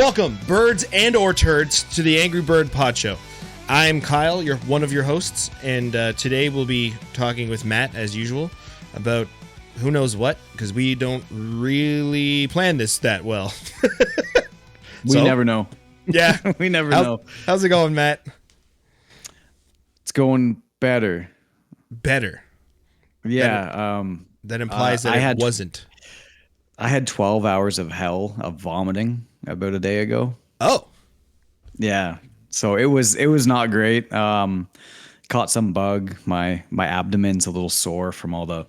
Welcome, birds and or turds, to the Angry Bird Pod Show. I'm Kyle, one of your hosts, and today we'll be talking with Matt, as usual, about who knows what, because we don't really plan this that well. We never know. Yeah. We never know. How's it going, Matt? It's going better. Better. Yeah. That implies that it wasn't. I had 12 hours of hell of vomiting about a day ago. Oh. Yeah. So it was not great. Caught some bug. My abdomen's a little sore from all the,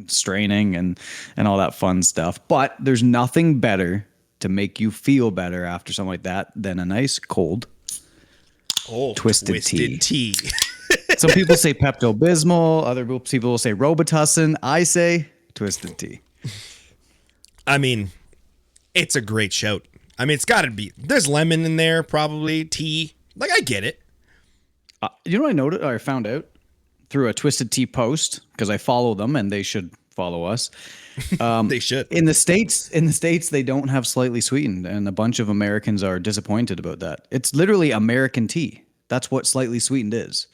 straining and all that fun stuff. But there's nothing better to make you feel better after something like that than a nice cold twisted tea. Some people say Pepto-Bismol. Other people will say Robitussin. I say twisted tea. I mean, it's a great shout. I mean, it's got to be. There's lemon in there, probably tea. Like, I get it. You know what I noticed? Or I found out through a Twisted Tea post, because I follow them and they should follow us. They should. In the States, they don't have slightly sweetened, and a bunch of Americans are disappointed about that. It's literally American tea. That's what slightly sweetened is.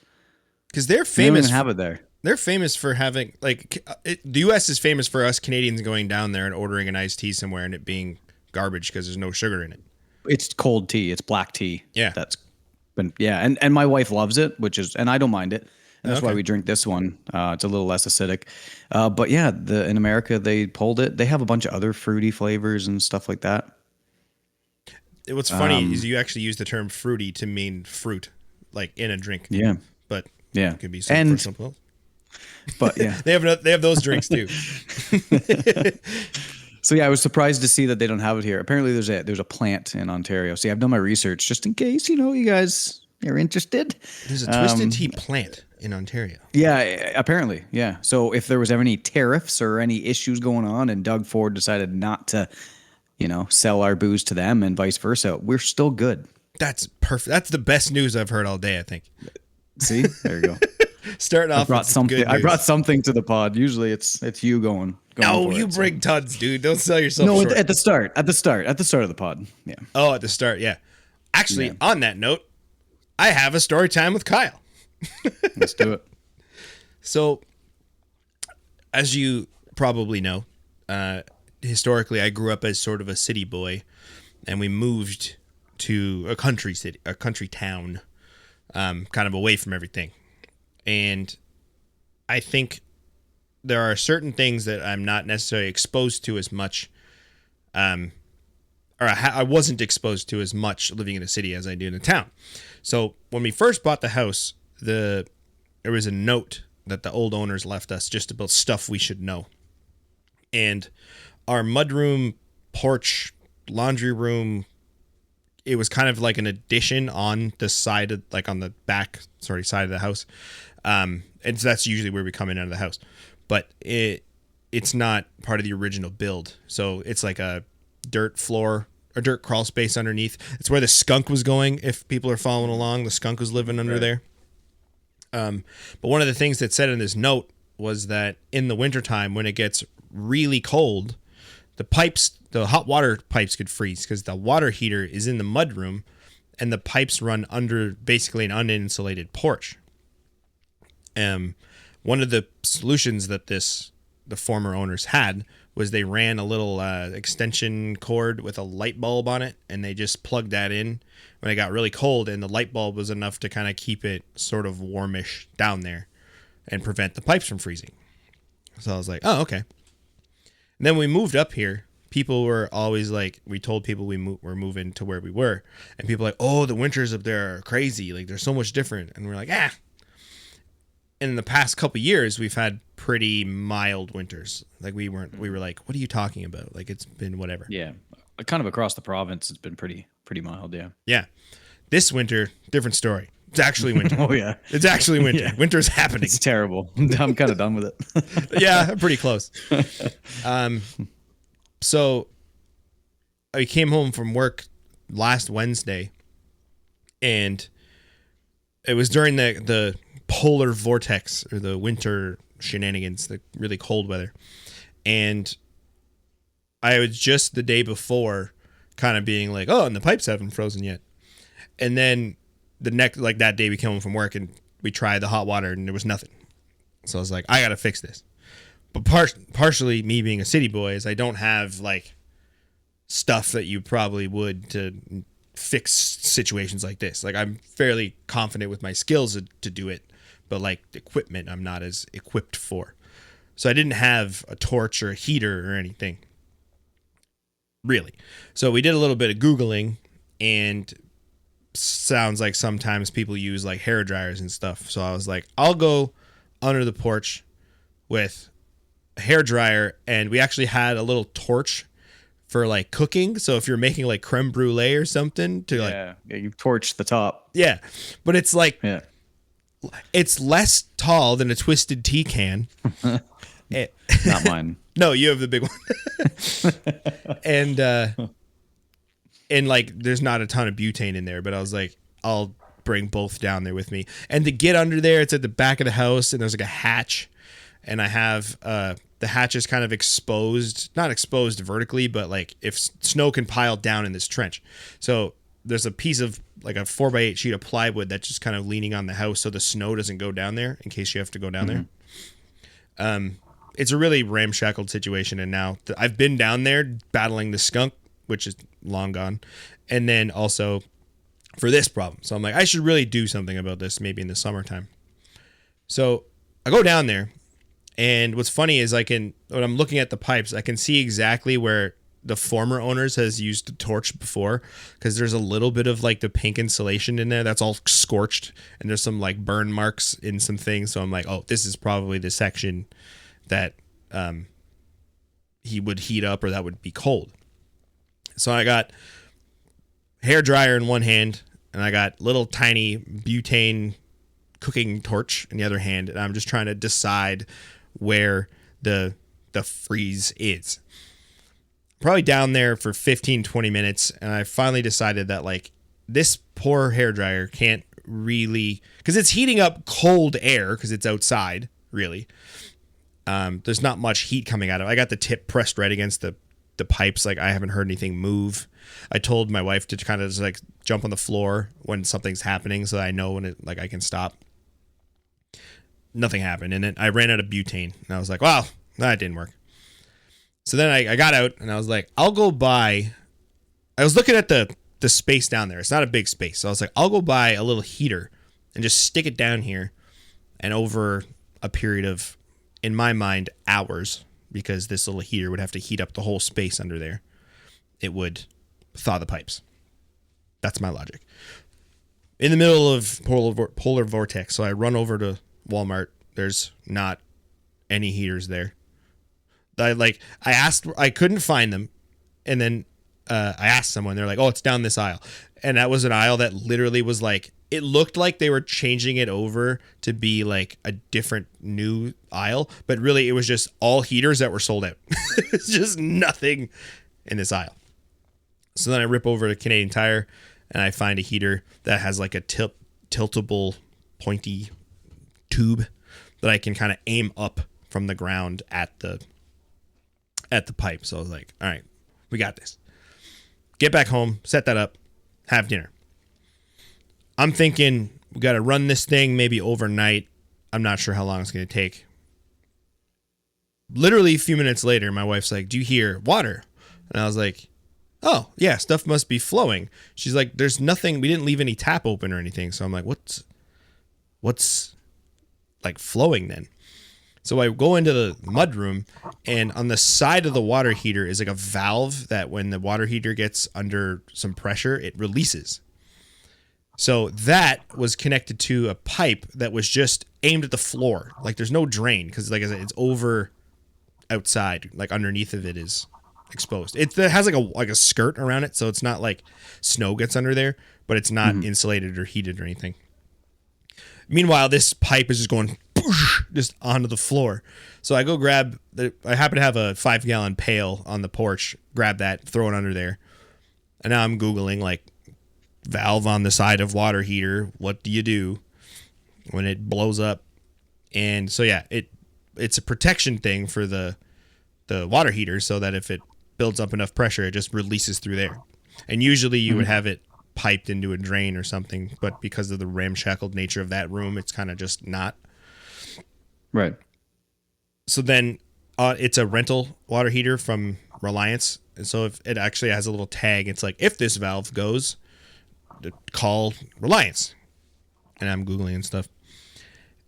Because they're famous. They don't even have it there. They're famous for having, the U.S. is famous for us Canadians going down there and ordering an iced tea somewhere and it being garbage because there's no sugar in it. It's cold tea. It's black tea. Yeah. And my wife loves it, and I don't mind it. And that's Okay. why we drink this one. It's a little less acidic. But yeah, in America, they pulled it. They have a bunch of other fruity flavors and stuff like that. What's funny is you actually use the term fruity to mean fruit, like in a drink. Yeah. But yeah, it could be something for something else. But yeah, they have those drinks too. So yeah, I was surprised to see that they don't have it here. Apparently, there's a plant in Ontario. See, I've done my research just in case you guys are interested. There's a twisted tea plant in Ontario. Yeah, apparently, yeah. So if there was ever any tariffs or any issues going on, and Doug Ford decided not to, sell our booze to them and vice versa, we're still good. That's perfect. That's the best news I've heard all day, I think. See, there you go. Starting off with some good news. I brought something to the pod. Usually it's you going. No, you bring tons, dude. Don't sell yourself short. No, at the start of the pod. Yeah. Oh, at the start, yeah. Actually, on that note, I have a story time with Kyle. Let's do it. So, as you probably know, historically, I grew up as sort of a city boy, and we moved to a country town, kind of away from everything. And I think there are certain things that I'm not necessarily exposed to as much, I wasn't exposed to as much living in the city as I do in the town. So when we first bought the house, there was a note that the old owners left us just about stuff we should know. And our mudroom, porch, laundry room, it was kind of like an addition on the side of, on the back, side of the house. And so that's usually where we come in out of the house. But it's not part of the original build. So it's like a dirt floor or dirt crawl space underneath. It's where the skunk was going. If people are following along, the skunk was living under there. But one of the things that said in this note was that in the wintertime, when it gets really cold, the hot water pipes could freeze because the water heater is in the mudroom and the pipes run under basically an uninsulated porch. One of the solutions that the former owners had was they ran a little extension cord with a light bulb on it, and they just plugged that in when it got really cold, and the light bulb was enough to kind of keep it sort of warmish down there and prevent the pipes from freezing. So I was like, oh, okay. And then we moved up here. People were always like, we told people we're moving to where we were, and people were like, oh, the winters up there are crazy. Like, they're so much different. And we're like, in the past couple years, we've had pretty mild winters. Like, we were like, what are you talking about? Like, it's been whatever. Yeah. Kind of across the province, it's been pretty mild. Yeah. Yeah. This winter, different story. It's actually winter. Oh yeah. It's actually winter. Yeah. Winter's happening. It's terrible. I'm kind of done with it. Yeah. I'm pretty close. So I came home from work last Wednesday, and it was during the polar vortex, or the winter shenanigans, the really cold weather. And I was just the day before kind of being like, oh, and the pipes haven't frozen yet. And then the next, like that day we came home from work and we tried the hot water and there was nothing. So I was like, I got to fix this. But partially me being a city boy is I don't have like stuff that you probably would to fix situations like this. Like I'm fairly confident with my skills to do it, but like equipment I'm not as equipped for. So I didn't have a torch or a heater or anything. Really. So we did a little bit of Googling, and sounds like sometimes people use like hair dryers and stuff. So I was like, I'll go under the porch with a hair dryer, and we actually had a little torch for like cooking. So if you're making like creme brulee or something to yeah, you torch the top. Yeah. But it's like, it's less tall than a Twisted Tea can. Not mine. No, you have the big one. And like, there's not a ton of butane in there, but I was like, I'll bring both down there with me. And to get under there, it's at the back of the house, and there's like a hatch, and I have the hatch is kind of exposed, not exposed vertically, but like if snow can pile down in this trench. So there's a piece of like a 4x8 sheet of plywood that's just kind of leaning on the house, so the snow doesn't go down there in case you have to go down there. It's a really ramshackled situation, and now I've been down there battling the skunk, which is long gone, and then also for this problem. So I'm like, I should really do something about this maybe in the summertime. So I go down there, and what's funny is when I'm looking at the pipes, I can see exactly where the former owners has used the torch before, because there's a little bit of like the pink insulation in there that's all scorched, and there's some like burn marks in some things. So I'm like, oh, this is probably the section that he would heat up, or that would be cold. So I got hair dryer in one hand, and I got little tiny butane cooking torch in the other hand, and I'm just trying to decide where the freeze is. Probably down there for 15-20 minutes, and I finally decided that like this poor hair dryer can't really, because it's heating up cold air because it's outside, really. There's not much heat coming out of it. I got the tip pressed right against the pipes. Like I haven't heard anything move. I told my wife to kind of just like jump on the floor when something's happening so that I know when it, like I can stop. Nothing happened. And then I ran out of butane, and I was like, wow, that didn't work. So then I got out, and I was like, I'll go buy, I was looking at the space down there. It's not a big space. So I was like, I'll go buy a little heater and just stick it down here, and over a period of, in my mind, hours, because this little heater would have to heat up the whole space under there, it would thaw the pipes. That's my logic. In the middle of polar vortex, so I run over to Walmart. There's not any heaters there. I asked, I couldn't find them, and then I asked someone. They're like, "Oh, it's down this aisle," and that was an aisle that literally was like, it looked like they were changing it over to be like a different new aisle, but really it was just all heaters that were sold out. It's just nothing in this aisle. So then I rip over to Canadian Tire, and I find a heater that has like a tiltable, pointy tube that I can kind of aim up from the ground at the pipe. So I was like, all right, we got this. Get back home, set that up, have dinner. I'm thinking we got to run this thing maybe overnight. I'm not sure how long it's going to take. Literally a few minutes later, my wife's like, do you hear water? And I was like, oh, yeah, stuff must be flowing. She's like, there's nothing. We didn't leave any tap open or anything. So I'm like, what's like flowing then? So I go into the mudroom, and on the side of the water heater is like a valve that when the water heater gets under some pressure, it releases. So that was connected to a pipe that was just aimed at the floor. Like there's no drain, because like I said, it's over outside, like underneath of it is exposed. It has like a skirt around it, so it's not like snow gets under there, but it's not insulated or heated or anything. Meanwhile, this pipe is just going just onto the floor. So I go grab, I happen to have a 5-gallon pail on the porch, grab that, throw it under there. And now I'm Googling like valve on the side of water heater. What do you do when it blows up? And so, yeah, it's a protection thing for the water heater so that if it builds up enough pressure, it just releases through there. And usually you would have it piped into a drain or something, but because of the ramshackled nature of that room, it's kind of just not. Right. So then it's a rental water heater from Reliance. And so if it actually has a little tag, it's like, if this valve goes, call Reliance. And I'm Googling and stuff.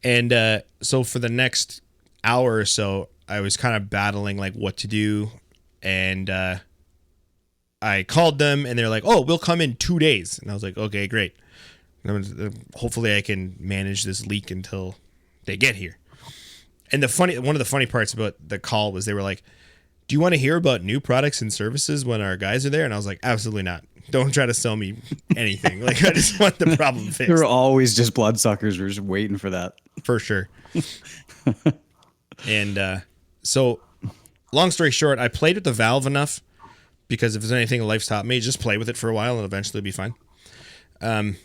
And so for the next hour or so, I was kind of battling like what to do. And I called them and they're like, oh, we'll come in 2 days. And I was like, okay, great. Hopefully I can manage this leak until they get here. And one of the funny parts about the call was they were like, do you want to hear about new products and services when our guys are there? And I was like, absolutely not. Don't try to sell me anything. Like, I just want the problem fixed. There were always just bloodsuckers. We're just waiting for that. For sure. And so, long story short, I played with the valve enough because if there's anything life's taught me, just play with it for a while and eventually it'll be fine.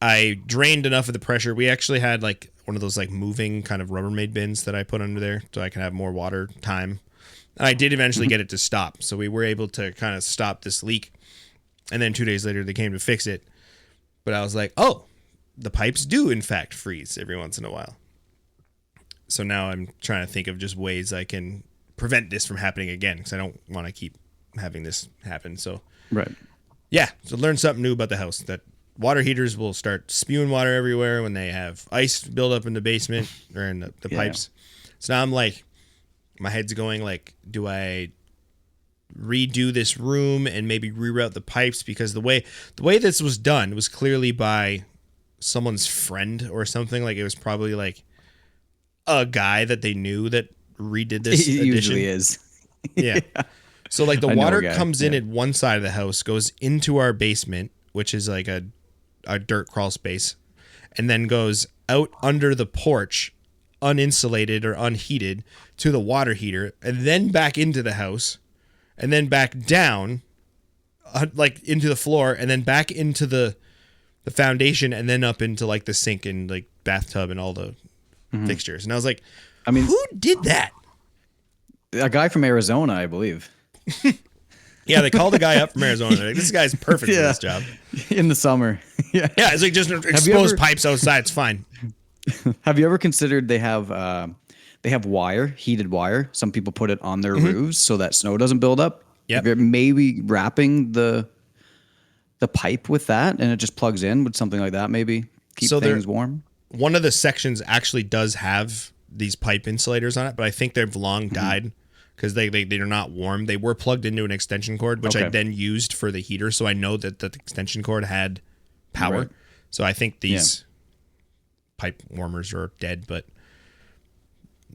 I drained enough of the pressure. We actually had like one of those like moving kind of Rubbermaid bins that I put under there so I can have more water time. And I did eventually get it to stop. So we were able to kind of stop this leak. And then 2 days later, they came to fix it. But I was like, oh, the pipes do, in fact, freeze every once in a while. So now I'm trying to think of just ways I can prevent this from happening again because I don't want to keep having this happen. So, right. Yeah. So learn something new about the house, that water heaters will start spewing water everywhere when they have ice build up in the basement or in the pipes. So now I'm like, my head's going like, do I redo this room and maybe reroute the pipes? Because the way this was done was clearly by someone's friend or something. Like it was probably like a guy that they knew that redid this it addition. Usually is. Yeah. So like the water comes in at one side of the house, goes into our basement, which is like a dirt crawl space, and then goes out under the porch, uninsulated or unheated, to the water heater, and then back into the house, and then back down, like into the floor, and then back into the foundation, and then up into like the sink and like bathtub and all the fixtures. And I was like, I mean, who did that? A guy from Arizona, I believe. Yeah, they called a guy up from Arizona. They're like, this guy's perfect for this job. In the summer. Yeah. Yeah, it's like just expose pipes outside. It's fine. Have you ever considered they have wire, heated wire? Some people put it on their roofs so that snow doesn't build up. Yeah. Maybe wrapping the pipe with that and it just plugs in with something like that. Maybe keep things warm. One of the sections actually does have these pipe insulators on it, but I think they've long died because they're not warm. They were plugged into an extension cord, which I then used for the heater. So I know that the extension cord had power. Right. So I think these pipe warmers are dead, but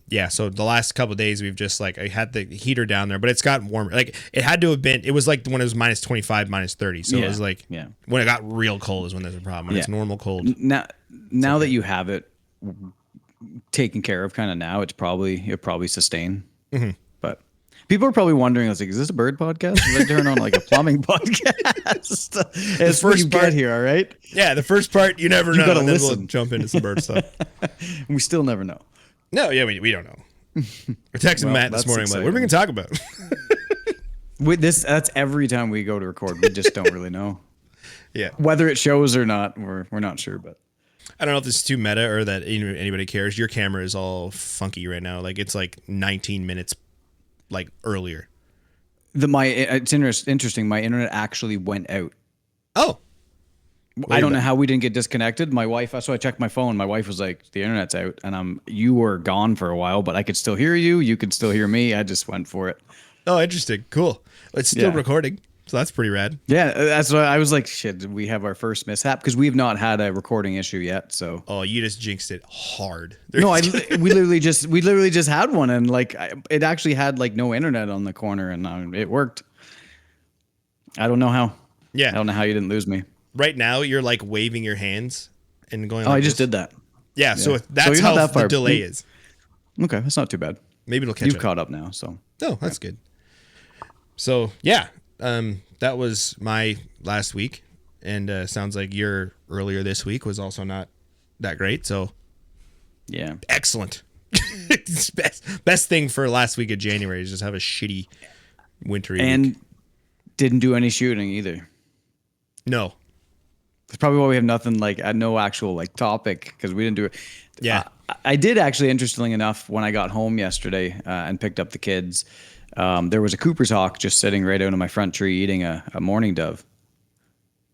yeah. So the last couple of days we've just like, I had the heater down there, but it's gotten warmer. Like it had to have been, it was like when it was minus 25, minus 30. So it was like, when it got real cold is when there's a problem. When it's normal cold. Now that you have it taken care of kind of now, it'll probably sustain. But people are probably wondering, I was like, is this a bird podcast? Or turn on like a plumbing podcast? It's first you get here, all right? Yeah, the first part, you never know. Gotta and then listen. we'll jump into some bird stuff. We still never know. No, yeah, we don't know. We're texting Matt this morning, like, what are we going to talk about? That's every time we go to record. We just don't really know. Yeah. Whether it shows or not, we're not sure, but I don't know if this is too meta or that anybody cares. Your camera is all funky right now. Like it's like 19 minutes like earlier. It's interesting. My internet actually went out. Oh. I don't know how we didn't get disconnected. My wife, so I checked my phone. My wife was like, the internet's out. And you were gone for a while, but I could still hear you. You could still hear me. I just went for it. Oh, interesting. Cool. It's still recording. So that's pretty rad. Yeah, that's why I was like, shit, did we have our first mishap? Because we have not had a recording issue yet. So you just jinxed it hard. No, we literally just had one, and like it actually had like no internet on the corner, and it worked. I don't know how. Yeah, I don't know how you didn't lose me. Right now, you're like waving your hands and going. I just did that. Yeah, so that's how the delay is. Okay, that's not too bad. Maybe it'll catch up. You've up. Caught up now, so. Oh, that's good. So yeah. That was my last week, and sounds like your earlier this week was also not that great. So, yeah, excellent. Best thing for last week of January is just have a shitty wintry and week. Didn't do any shooting either. No. That's probably why we have nothing like no actual like topic because we didn't do it. Yeah. I did actually, interestingly enough, when I got home yesterday and picked up the kids, there was a Cooper's hawk just sitting right out of my front tree eating a mourning dove.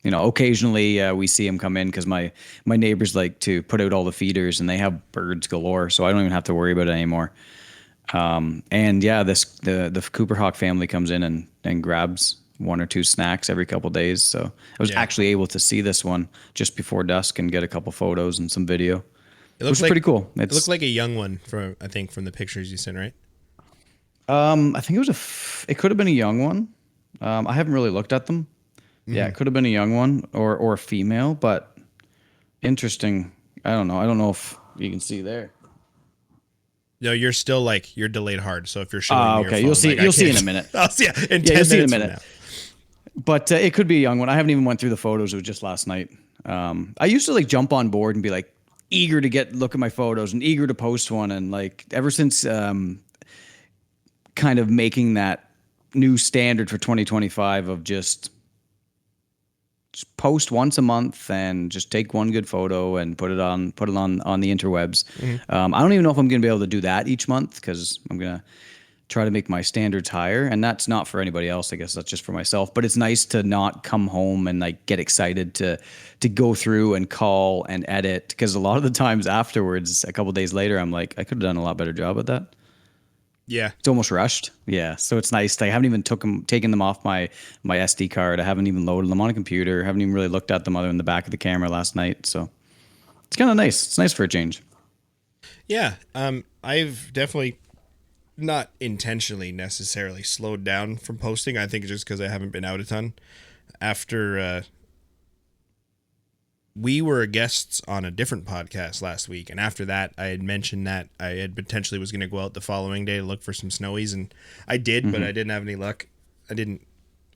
You know, occasionally we see him come in because my neighbors like to put out all the feeders and they have birds galore, so I don't even have to worry about it anymore. And yeah, the Cooper hawk family comes in and grabs one or two snacks every couple of days. So I was actually able to see this one just before dusk and get a couple photos and some video. It looks pretty cool. It looked like a young one from the pictures you sent, right? I think it was it could have been a young one. I haven't really looked at them. Mm-hmm. Yeah, it could have been a young one or a female, but interesting. I don't know. I don't know if you can see there. No, you're still you're delayed hard. So if you're showing me okay, your phone, you'll see in a minute. I'll see in 10 minutes see in a minute. From now. But it could be a young one. I haven't even went through the photos. It was just last night. I used to jump on board and be eager to look at my photos and eager to post one. And ever since kind of making that new standard for 2025 of just post once a month and just take one good photo and put it on the interwebs. Mm-hmm. I don't even know if I'm going to be able to do that each month because I'm going to try to make my standards higher, and that's not for anybody else. I guess that's just for myself. But it's nice to not come home and get excited to go through and call and edit, because a lot of the times afterwards, a couple of days later, I'm like, I could have done a lot better job at that. Yeah, it's almost rushed. Yeah, so it's nice. I haven't even taken them off my SD card. I haven't even loaded them on a computer. I haven't even really looked at them other than the back of the camera last night. So it's kind of nice. It's nice for a change. Yeah, I've definitely not intentionally necessarily slowed down from posting. I think just because I haven't been out a ton. After we were guests on a different podcast last week, and after that I had mentioned that I had potentially was going to go out the following day to look for some snowies, and I did, but I didn't have any luck.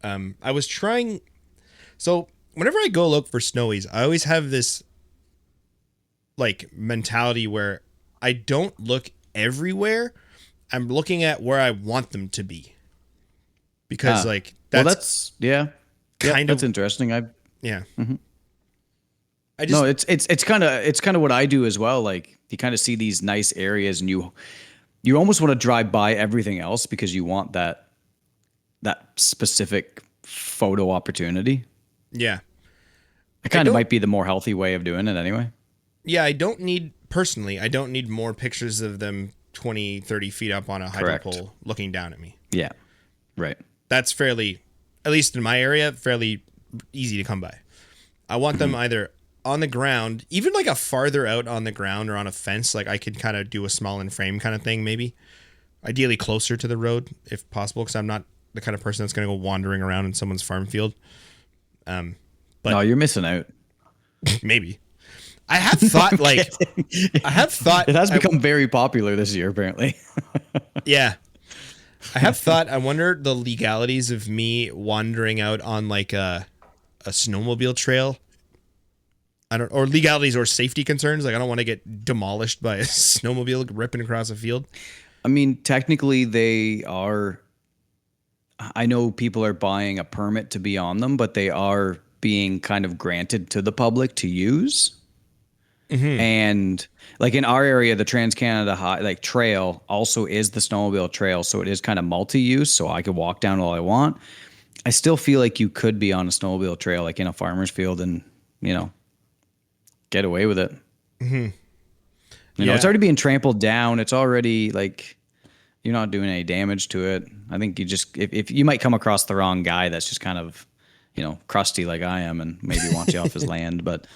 I was trying. So whenever I go look for snowies, I always have this mentality where I don't look everywhere. I'm looking at where I want them to be, because that's interesting. Mm-hmm. It's kind of what I do as well. You kind of see these nice areas and you almost want to drive by everything else because you want that specific photo opportunity. Yeah. It kind of might be the more healthy way of doing it anyway. Yeah. I don't need more pictures of them 20, 30 feet up on a hydro pole looking down at me. Yeah. Right. That's fairly, at least in my area, fairly easy to come by. I want them either on the ground, even a farther out on the ground or on a fence. I could kind of do a small in frame kind of thing, maybe. Ideally closer to the road if possible, because I'm not the kind of person that's going to go wandering around in someone's farm field. But no, you're missing out. Maybe. I have thought it has become very popular this year, apparently. Yeah. I have thought, I wonder the legalities of me wandering out on a snowmobile trail. Or legalities or safety concerns. I don't want to get demolished by a snowmobile ripping across a field. I mean, technically they are. I know people are buying a permit to be on them, but they are being kind of granted to the public to use. Mm-hmm. And in our area, the Trans-Canada Trail also is the snowmobile trail. So it is kind of multi-use. So I could walk down all I want. I still feel like you could be on a snowmobile trail, in a farmer's field and, get away with it. Mm-hmm. It's already being trampled down. It's already you're not doing any damage to it. I think you just, if you might come across the wrong guy that's just kind of, crusty like I am and maybe wants you off his land. But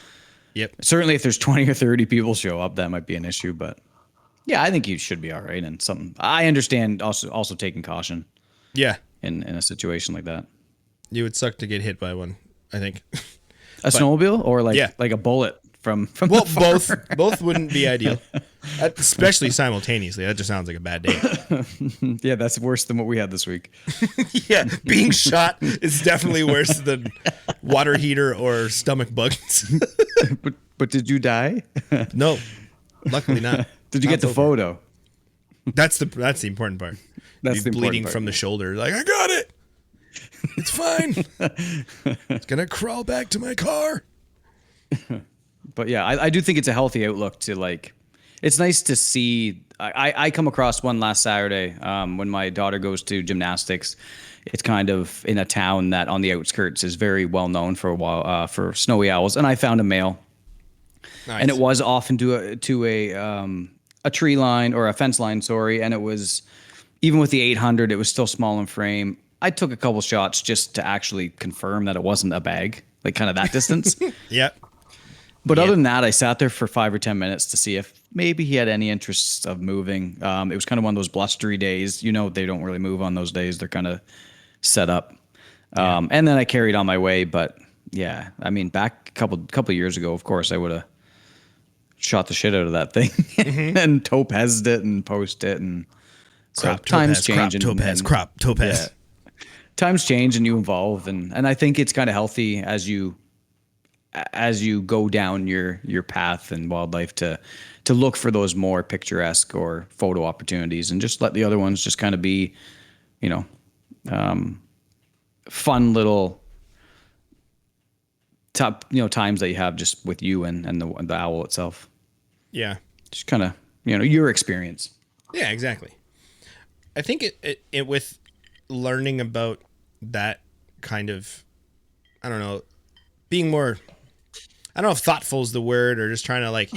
yep. Certainly if there's 20 or 30 people show up, that might be an issue. But yeah, I think you should be all right. And I understand also taking caution. Yeah. In a situation like that. You would suck to get hit by one, I think. Snowmobile or a bullet from well, both wouldn't be ideal, especially simultaneously. That just sounds like a bad day. Yeah, that's worse than what we had this week. Yeah, being shot is definitely worse than water heater or stomach bugs. But did you die? No, luckily not. Did you get the photo? That's the important part. That's the bleeding part, from the shoulder. I got it. It's fine. It's going to crawl back to my car. But yeah, I do think it's a healthy outlook to like, it's nice to see. I come across one last Saturday when my daughter goes to gymnastics. It's kind of in a town that on the outskirts is very well known for snowy owls. And I found a male. Nice. And it was off into a tree line or a fence line, sorry. And it was, even with the 800, it was still small in frame. I took a couple shots just to actually confirm that it wasn't a bag, like kind of that distance. Yep. But other than that, I sat there for 5 or 10 minutes to see if maybe he had any interest of moving. It was kind of one of those blustery days. You know, they don't really move on those days. They're kind of set up. And then I carried on my way. But yeah, I mean, back a couple years ago, of course, I would have shot the shit out of that thing and topazed it and post it. And so crop, times topaz, change. Crop, topaz. Yeah, times change and you evolve. And I think it's kind of healthy as you go down your path in wildlife to look for those more picturesque or photo opportunities and just let the other ones just kind of be, you know, fun little times that you have just with you and the owl itself. Yeah. Just kind of, your experience. Yeah, exactly. I think it with learning about that kind of, I don't know, being more, I don't know if thoughtful is the word, or just trying to like,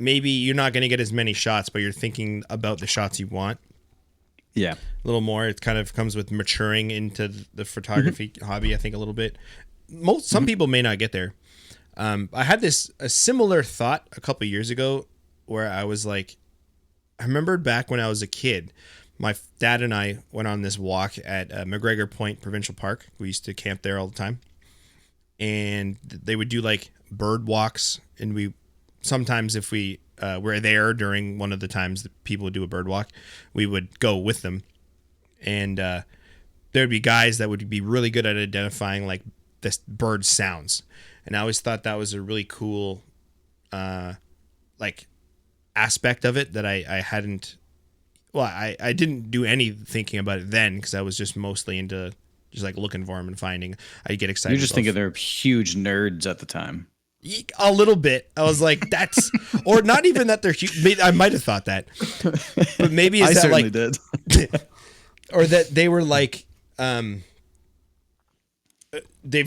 maybe you're not going to get as many shots, but you're thinking about the shots you want. Yeah. A little more. It kind of comes with maturing into the photography hobby, I think, a little bit. Some people may not get there. I had a similar thought a couple years ago where I was like, I remembered back when I was a kid, my dad and I went on this walk at McGregor Point Provincial Park. We used to camp there all the time. And they would do like bird walks. And we sometimes, if we were there during one of the times that people would do a bird walk, we would go with them. And there'd be guys that would be really good at identifying like this bird sounds. And I always thought that was a really cool like aspect of it that I hadn't. Well, I didn't do any thinking about it then because I was just mostly into just like looking for them and finding. I get excited. You're just thinking they're huge nerds at the time. A little bit. I was like, that's, or not even that they're huge. I might have thought that, but maybe it's that certainly like, did. or that they were like, they've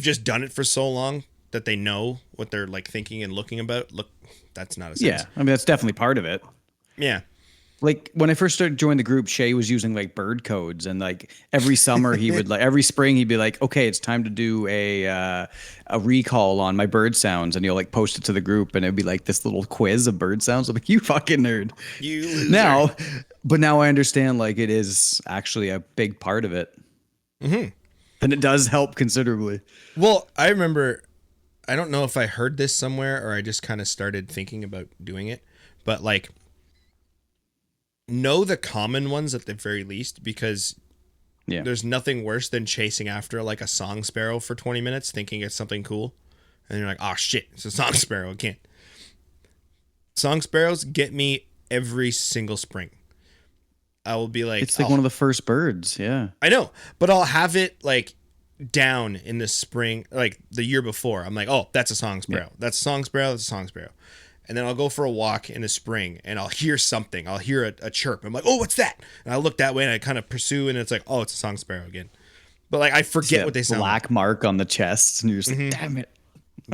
just done it for so long that they know what they're like thinking and looking about. Look, that's not a sense. Yeah, I mean that's definitely part of it. Yeah. Like when I first started joining the group, Shay was using like bird codes, and like every summer he would like every spring he'd be like, "Okay, it's time to do a recall on my bird sounds," and he'll like post it to the group, and it'd be like this little quiz of bird sounds. I'm like, "You fucking nerd!" You loser. Now I understand like it is actually a big part of it, and it does help considerably. Well, I remember, I don't know if I heard this somewhere or I just kind of started thinking about doing it, but like, know the common ones at the very least, because there's nothing worse than chasing after like a song sparrow for 20 minutes thinking it's something cool, and you're like, oh shit, it's a song sparrow again. Song sparrows get me every single spring. I will be like, it's like one of the first birds. Yeah, I know, but I'll have it like down in the spring, like the year before. I'm like, oh, that's a song sparrow. That's a song sparrow. That's a song sparrow. And then I'll go for a walk in the spring and I'll hear something. I'll hear a chirp. I'm like, oh, what's that? And I look that way and I kind of pursue, and it's like, oh, it's a song sparrow again. But like, I forget what they sound like. Black mark on the chest, and you're just like, damn it.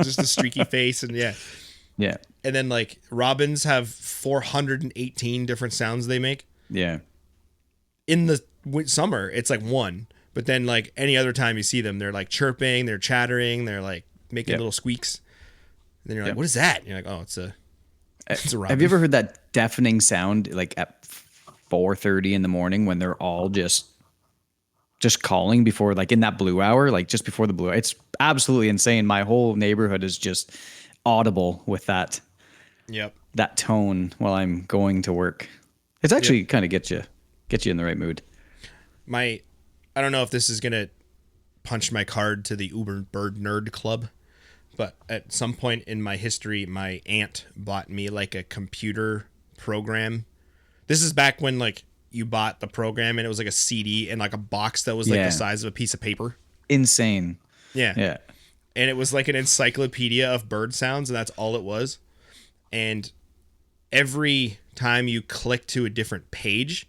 Just a streaky face, and yeah. Yeah. And then like robins have 418 different sounds they make. Yeah. In the summer, it's like one. But then like any other time you see them, they're like chirping, they're chattering, they're like making little squeaks. And then you're like, what is that? And you're like, oh, it's a robin. Have you ever heard that deafening sound like at 4:30 in the morning when they're all just calling before, like in that blue hour, like just before the blue hour? It's absolutely insane. My whole neighborhood is just audible with that. Yep. That tone while I'm going to work. It's actually kind of get you in the right mood. I don't know if this is going to punch my card to the Uber Bird Nerd Club, but at some point in my history, my aunt bought me like a computer program. This is back when like you bought the program and it was like a CD and like a box that was like the size of a piece of paper. Insane. Yeah. And it was like an encyclopedia of bird sounds, and that's all it was. And every time you clicked to a different page,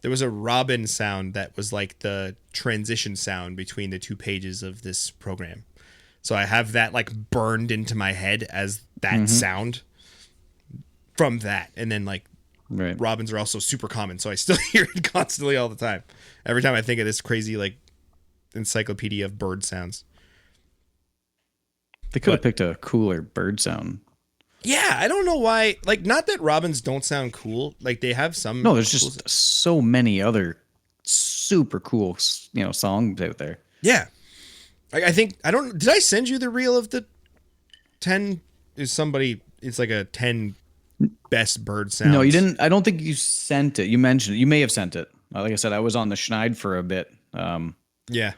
there was a robin sound that was like the transition sound between the two pages of this program. So I have that like burned into my head as that sound from that. And then like robins are also super common, so I still hear it constantly all the time. Every time I think of this crazy like encyclopedia of bird sounds. They could have picked a cooler bird sound. Yeah, I don't know why. Like, not that robins don't sound cool. Like, they have some. No, there's just so many other super cool, songs out there. Yeah. I think, did I send you the reel of the 10? It's like a 10 best bird sounds. No, you didn't. I don't think you sent it. You mentioned it. You may have sent it. Like I said, I was on the schneid for a bit. Yeah.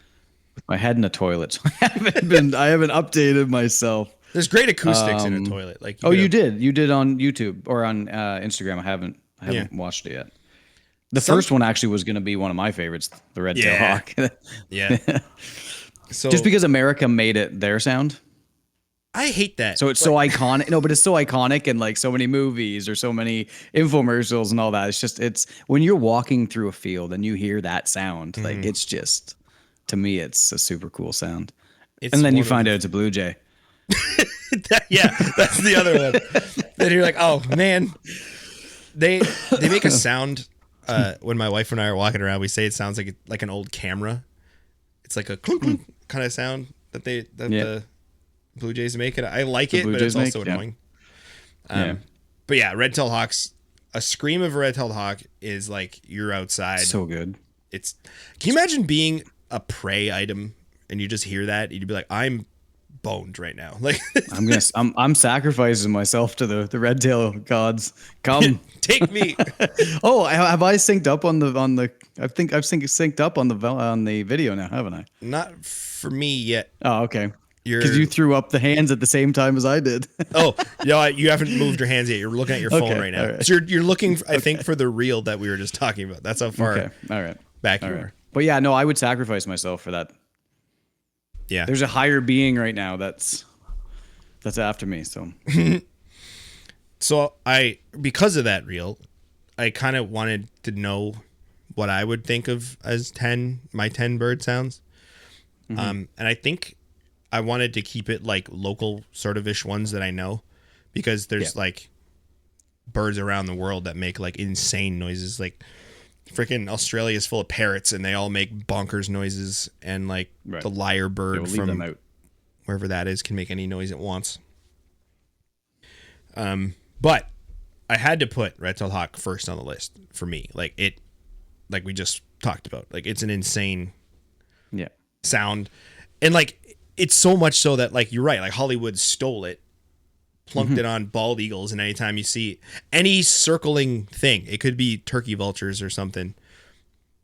With my head in a toilet. So I haven't updated myself. There's great acoustics in a toilet. Like you did. You did on YouTube or on Instagram. I haven't watched it yet. The first one actually was going to be one of my favorites, the red-tailed hawk. Yeah. So just because America made it their sound. I hate that. So it's so iconic. No, but it's so iconic in like so many movies or so many infomercials and all that. It's when you're walking through a field and you hear that sound, like it's just, to me, it's a super cool sound. And then you find out it's a blue jay. That's the other one. Then you're like, oh man, they make a sound. When my wife and I are walking around, we say it sounds like an old camera. It's like a clunk clunk kind of sound that the blue jays make. And I like it, but it's also annoying. But yeah, red-tailed hawks. A scream of a red-tailed hawk is like you're outside. So good. Can you imagine being a prey item and you just hear that? You'd be like, I'm boned right now. Like I'm sacrificing myself to the red tail gods. Come take me. Oh, have I synced up on the I think I've synced up on the video now, haven't I? Not for me yet. Oh, okay. Because you threw up the hands at the same time as I did. You haven't moved your hands yet. You're looking at your phone right now. Right. So you're looking, I think, for the reel that we were just talking about. That's how far back you are. But yeah, no, I would sacrifice myself for that. Yeah. There's a higher being right now that's after me. So So because of that reel, I kind of wanted to know what I would think of as my 10 bird sounds. And I think I wanted to keep it like local sort of ish ones that I know, because there's like birds around the world that make like insane noises. Like freaking Australia is full of parrots and they all make bonkers noises, and like the lyre bird from wherever that is can make any noise it wants. But I had to put red-tailed hawk first on the list for me. Like we just talked about, like it's an insane sound. And like, it's so much so that like, you're right. Like Hollywood stole it, plunked it on bald eagles. And anytime you see any circling thing, it could be turkey vultures or something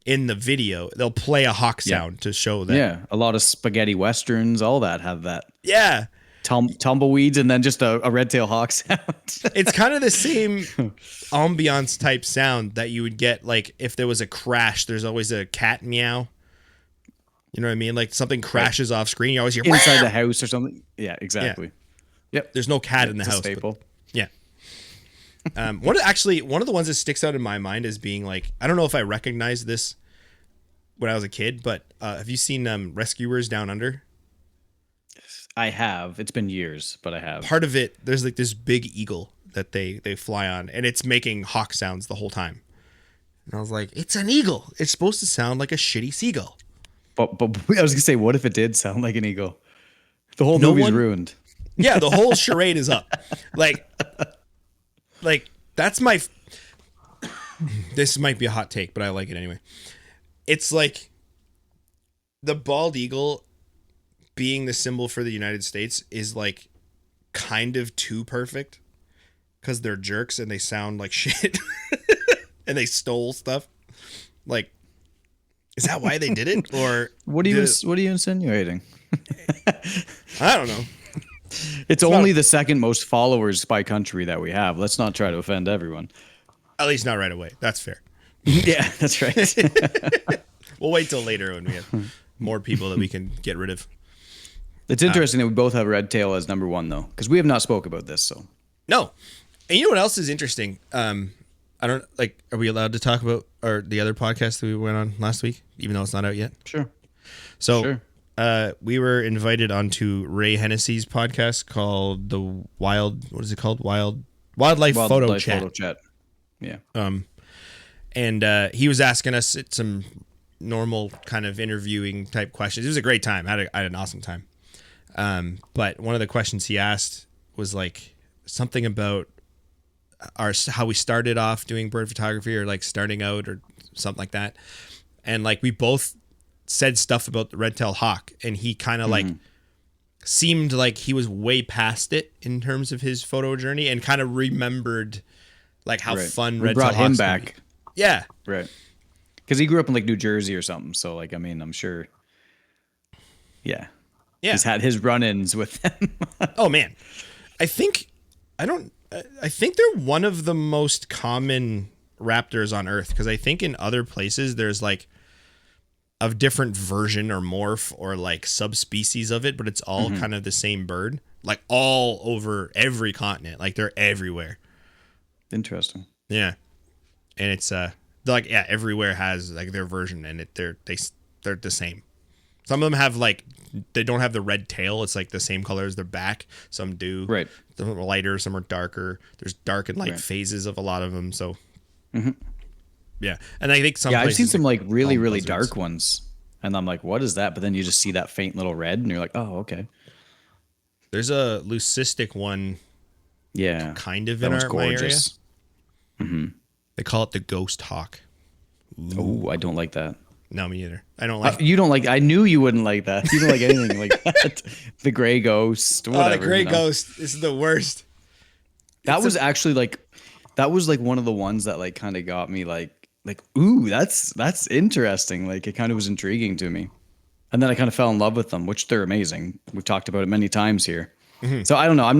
in the video, they'll play a hawk sound to show that. Yeah. A lot of spaghetti westerns, all that have that. Yeah. Tumbleweeds and then just a red-tailed hawk sound. It's kind of the same ambiance type sound that you would get like if there was a crash. There's always a cat meow. You know what I mean? Like something crashes off screen, you always hear inside the house or something. Yeah, exactly. Yep. There's no cat in the house. Staple. Yeah. One of the ones that sticks out in my mind as being like, I don't know if I recognized this when I was a kid, but have you seen Rescuers Down Under? I have. It's been years, but I have. Part of it, there's like this big eagle that they fly on, and it's making hawk sounds the whole time. And I was like, it's an eagle. It's supposed to sound like a shitty seagull. But I was gonna say, what if it did sound like an eagle? The whole movie's ruined. Yeah, the whole charade is up. Like that's my. This might be a hot take, but I like it anyway. It's like the bald eagle being the symbol for the United States is like kind of too perfect, because they're jerks and they sound like shit and they stole stuff. Like, is that why they did it? Or what are you insinuating? I don't know. It's only the second most followers by country that we have. Let's not try to offend everyone. At least not right away. That's fair. Yeah, that's right. We'll wait till later when we have more people that we can get rid of. It's interesting that we both have red tail as number one, though, because we have not spoke about this. So no, and you know what else is interesting? I don't like. Are we allowed to talk about the other podcast that we went on last week, even though it's not out yet? Sure. So we were invited onto Ray Hennessy's podcast called the Wild. What is it called? Wildlife Photo Chat. Yeah. And he was asking us some normal kind of interviewing type questions. It was a great time. I had an awesome time. But one of the questions he asked was like something about how we started off doing bird photography, or like starting out, or something like that. And like we both said stuff about the red-tailed hawk, and he kind of like seemed like he was way past it in terms of his photo journey, and kind of remembered like how fun red-tailed hawks brought him back. Yeah. Right. Because he grew up in like New Jersey or something. So like, I mean, I'm sure. Yeah. He's had his run-ins with them. Oh man. I think they're one of the most common raptors on Earth, because I think in other places there's like a different version or morph or like subspecies of it, but it's all kind of the same bird, like all over every continent. Like they're everywhere. Interesting. Yeah. And it's like everywhere has like their version, and they're the same. Some of them have like, they don't have the red tail. It's like the same color as their back. Some do. Right. Some are lighter, some are darker. There's dark and light phases of a lot of them. So yeah. And I think some I've seen some like really, really buzzards. dark ones, and I'm like, what is that? But then you just see that faint little red, and you're like, oh, okay. There's a leucistic one. Yeah. Kind of in my area. They call it the ghost hawk. Oh, I don't like that. No, me either. I don't like. You don't like. I knew you wouldn't like that. You don't like anything like that. The gray ghost. Whatever, the gray ghost. This is the worst. That was actually like, that was like one of the ones that like kind of got me like, ooh, that's interesting. Like it kind of was intriguing to me, and then I kind of fell in love with them, which they're amazing. We've talked about it many times here. So I don't know. I'm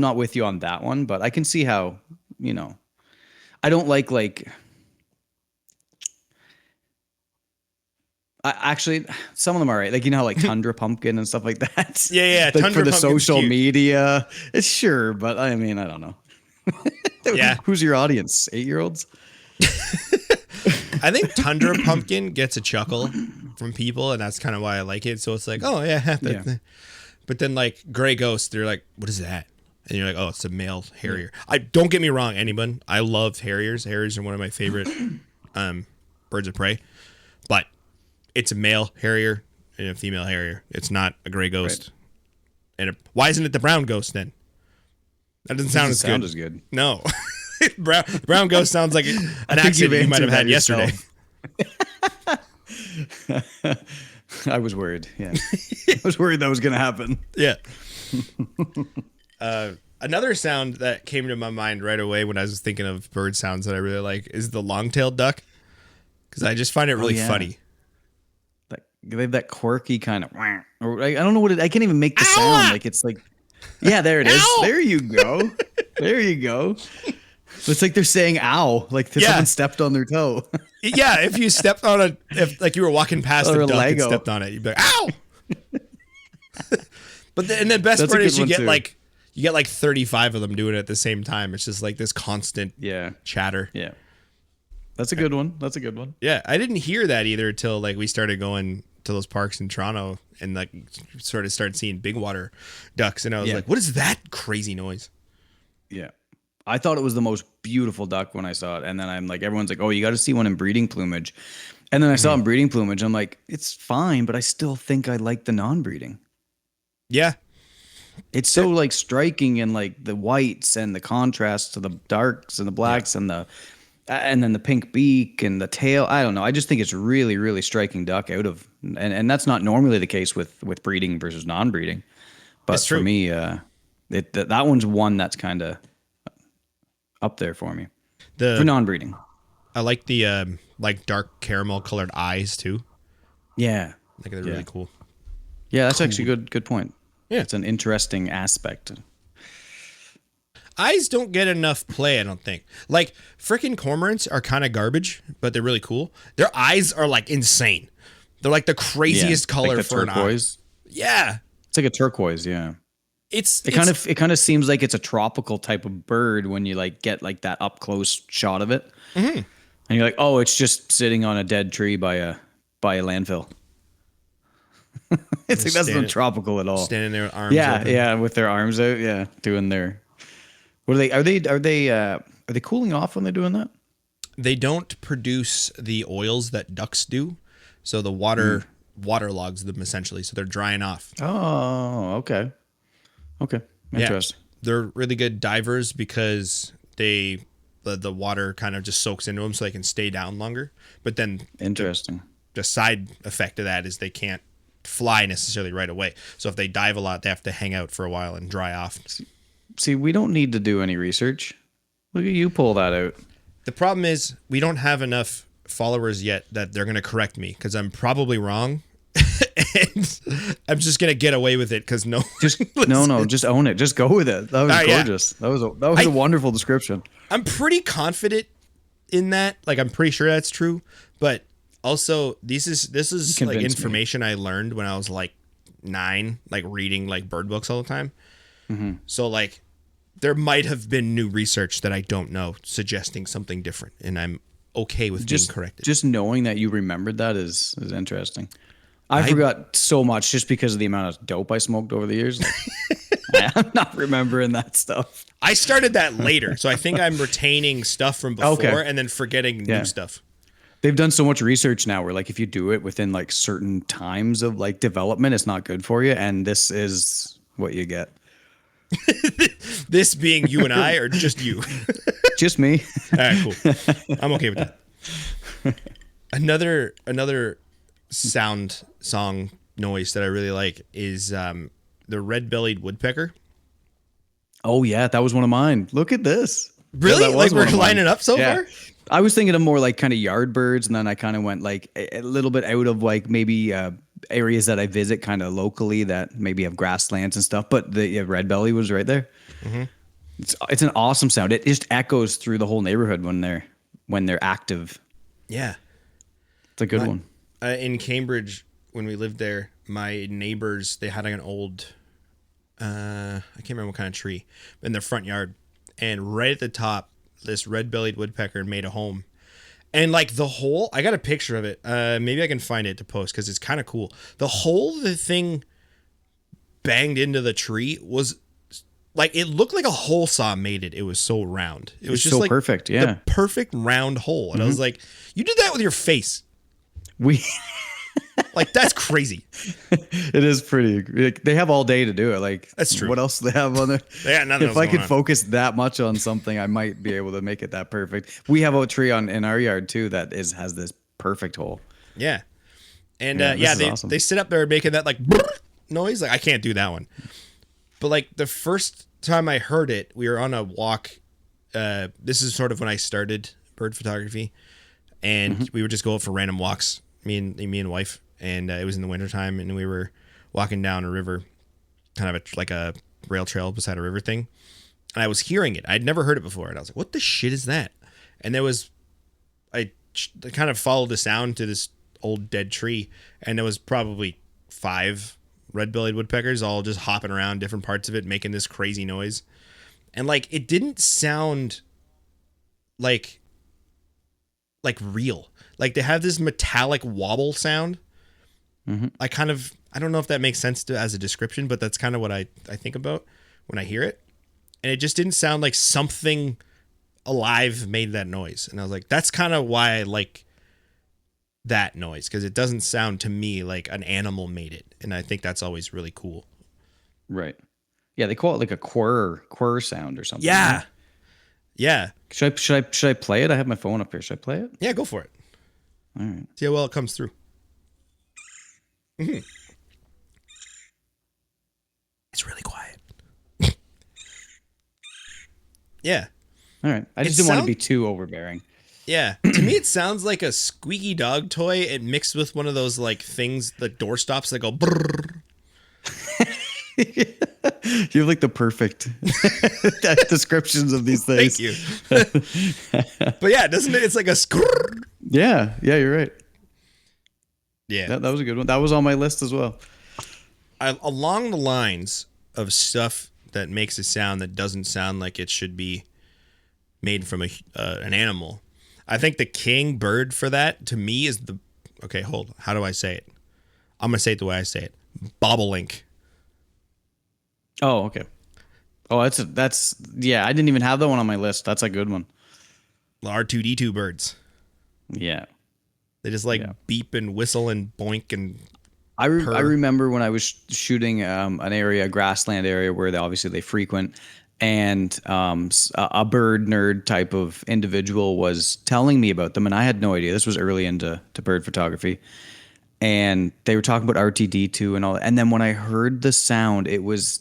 not with you on that one, but I can see how, you know, I don't like. Actually, some of them are right. Like, you know, how, like Tundra Pumpkin and stuff like that. Yeah. Like Tundra for the Pumpkin's social cute. media, it's sure, but I mean, I don't know. Yeah. Who's your audience? 8-year-olds? I think Tundra Pumpkin gets a chuckle from people, and that's kind of why I like it. So it's like, oh yeah. But then like Gray Ghost, they're like, what is that? And you're like, oh, it's a male harrier. I don't get me wrong, anyone. I love harriers. Harriers are one of my favorite birds of prey. But it's a male harrier and a female harrier. It's not a gray ghost. Right. And why isn't it the brown ghost then? That doesn't sound as good. No. brown ghost sounds like an accident you might have had yesterday. I was worried. Yeah. I was worried that was going to happen. Yeah. Another sound that came to my mind right away when I was thinking of bird sounds that I really like is the long-tailed duck, because I just find it really funny. They have that quirky kind of, or I don't know what I can't even make the sound. Like it's like, yeah, there it is. Ow! There you go. There you go. It's like they're saying "ow," like someone stepped on their toe. Yeah, if you stepped on if like you were walking past a duck and stepped on it, you'd be like, "Ow!" But the best part is you get like 35 of them doing it at the same time. It's just like this constant chatter. Yeah. That's a good one. That's a good one. Yeah, I didn't hear that either until like we started going to those parks in Toronto and like sort of started seeing big water ducks, and I was like, what is that crazy noise? Yeah. I thought it was the most beautiful duck when I saw it, and then I'm like, everyone's like, oh, you got to see one in breeding plumage. And then I saw it in breeding plumage. I'm like, it's fine, but I still think I like the non-breeding. Yeah. It's so like striking, and like the whites and the contrast to the darks and the blacks and then the pink beak and the tail. I don't know. I just think it's really, really striking duck out of, and that's not normally the case with breeding versus non-breeding. But for me, that one's one that's kind of up there for me. For non-breeding. I like the like dark caramel colored eyes too. Yeah. I think they're really cool. Yeah, that's actually a good point. Yeah. It's an interesting aspect. eyes don't get enough play, I don't think. Like, freaking cormorants are kind of garbage, but they're really cool. Their eyes are, like, insane. They're, like, the craziest color like for turquoise. an eye. Yeah. It's like a turquoise, yeah. It kind of seems like it's a tropical type of bird when you, like, get, like, that up-close shot of it. Mm-hmm. And you're like, oh, it's just sitting on a dead tree by a landfill. It's like that's not tropical at all. Standing there with arms open. Yeah, with their arms out, doing their. What are they cooling off when they're doing that? They don't produce the oils that ducks do, so the waterlogs them essentially, so they're drying off. Oh, okay, interesting. Yeah, they're really good divers because the water kind of just soaks into them, so they can stay down longer. But then interesting. The side effect of that is they can't fly necessarily right away. So if they dive a lot, they have to hang out for a while and dry off. See, we don't need to do any research. Look at you pull that out. The problem is we don't have enough followers yet that they're going to correct me because I'm probably wrong. And I'm just going to get away with it because just own it. Just go with it. That was gorgeous. Yeah. That was a wonderful description. I'm pretty confident in that. Like, I'm pretty sure that's true, but also, this is like information I learned when I was like 9, like reading like bird books all the time. Mm-hmm. So like there might have been new research that I don't know suggesting something different, and I'm okay with being corrected. Just knowing that you remembered that is interesting. I forgot so much just because of the amount of dope I smoked over the years. Like, I'm not remembering that stuff. I started that later, so I think I'm retaining stuff from before and then forgetting new stuff. They've done so much research now where like if you do it within like certain times of like development, it's not good for you. And this is what you get. This being you and I, or just you? Just me. All right, cool. I'm okay with that. Another song noise that I really like is the red-bellied woodpecker. Oh yeah, that was one of mine. Look at this. Really? Yeah, like we're lining up so far? I was thinking of more like kind of yard birds, and then I kind of went like a little bit out of like maybe areas that I visit kind of locally that maybe have grasslands and stuff. But the red belly was right there. Mm-hmm. It's an awesome sound. It just echoes through the whole neighborhood when they're active. Yeah, it's a good one. In Cambridge, when we lived there, my neighbors, they had an old, I can't remember what kind of tree in their front yard, and right at the top, this red-bellied woodpecker made a home. And like the hole, I got a picture of it. Maybe I can find it to post because it's kind of cool. The hole the thing banged into the tree was like, it looked like a hole saw made it. It was so round. It was just so like perfect. Yeah. The perfect round hole. And I was like, you did that with your face. Like, that's crazy. It is pretty. They have all day to do it. Like, that's true. What else do they have on there? Yeah, nothing. If I could focus that much on something, I might be able to make it that perfect. We have a tree in our yard too that has this perfect hole. Yeah, and they sit up there making that like noise. Like, I can't do that one. But like the first time I heard it, we were on a walk. This is sort of when I started bird photography, and we would just go out for random walks. Me and wife. And it was in the wintertime, and we were walking down a river, kind of like a rail trail beside a river thing. And I was hearing it. I'd never heard it before. And I was like, what the shit is that? And I kind of followed the sound to this old dead tree. And there was probably 5 red-bellied woodpeckers all just hopping around different parts of it, making this crazy noise. And like, it didn't sound like real. Like, they have this metallic wobble sound. Mm-hmm. I don't know if that makes sense as a description, but that's kind of what I think about when I hear it. And it just didn't sound like something alive made that noise. And I was like, that's kind of why I like that noise, because it doesn't sound to me like an animal made it. And I think that's always really cool. Right. Yeah, they call it like a quirr sound or something. Yeah. Right? Yeah. Should I play it? I have my phone up here. Should I play it? Yeah, go for it. All right. See how well it comes through. Mm-hmm. It's really quiet. Yeah. All right. I just didn't want to be too overbearing. Yeah. To me, it sounds like a squeaky dog toy and mixed with one of those like things, the door stops that go brrr. You have like the perfect descriptions of these things. Thank you. But yeah, doesn't it? It's like a skrrr. Yeah, you're right. Yeah, That was a good one. That was on my list as well. Along the lines of stuff that makes a sound that doesn't sound like it should be made from an animal, I think the king bird for that to me is the okay. Hold. How do I say it? I'm gonna say it the way I say it. Bobolink. Oh, okay. Oh, that's yeah. I didn't even have that one on my list. That's a good one. R2D2 birds. Yeah. They just beep and whistle and boink and. I remember when I was shooting an area, a grassland area where they frequent, and a bird nerd type of individual was telling me about them, and I had no idea. This was early into bird photography, and they were talking about RTD2 and all that. And then when I heard the sound, it was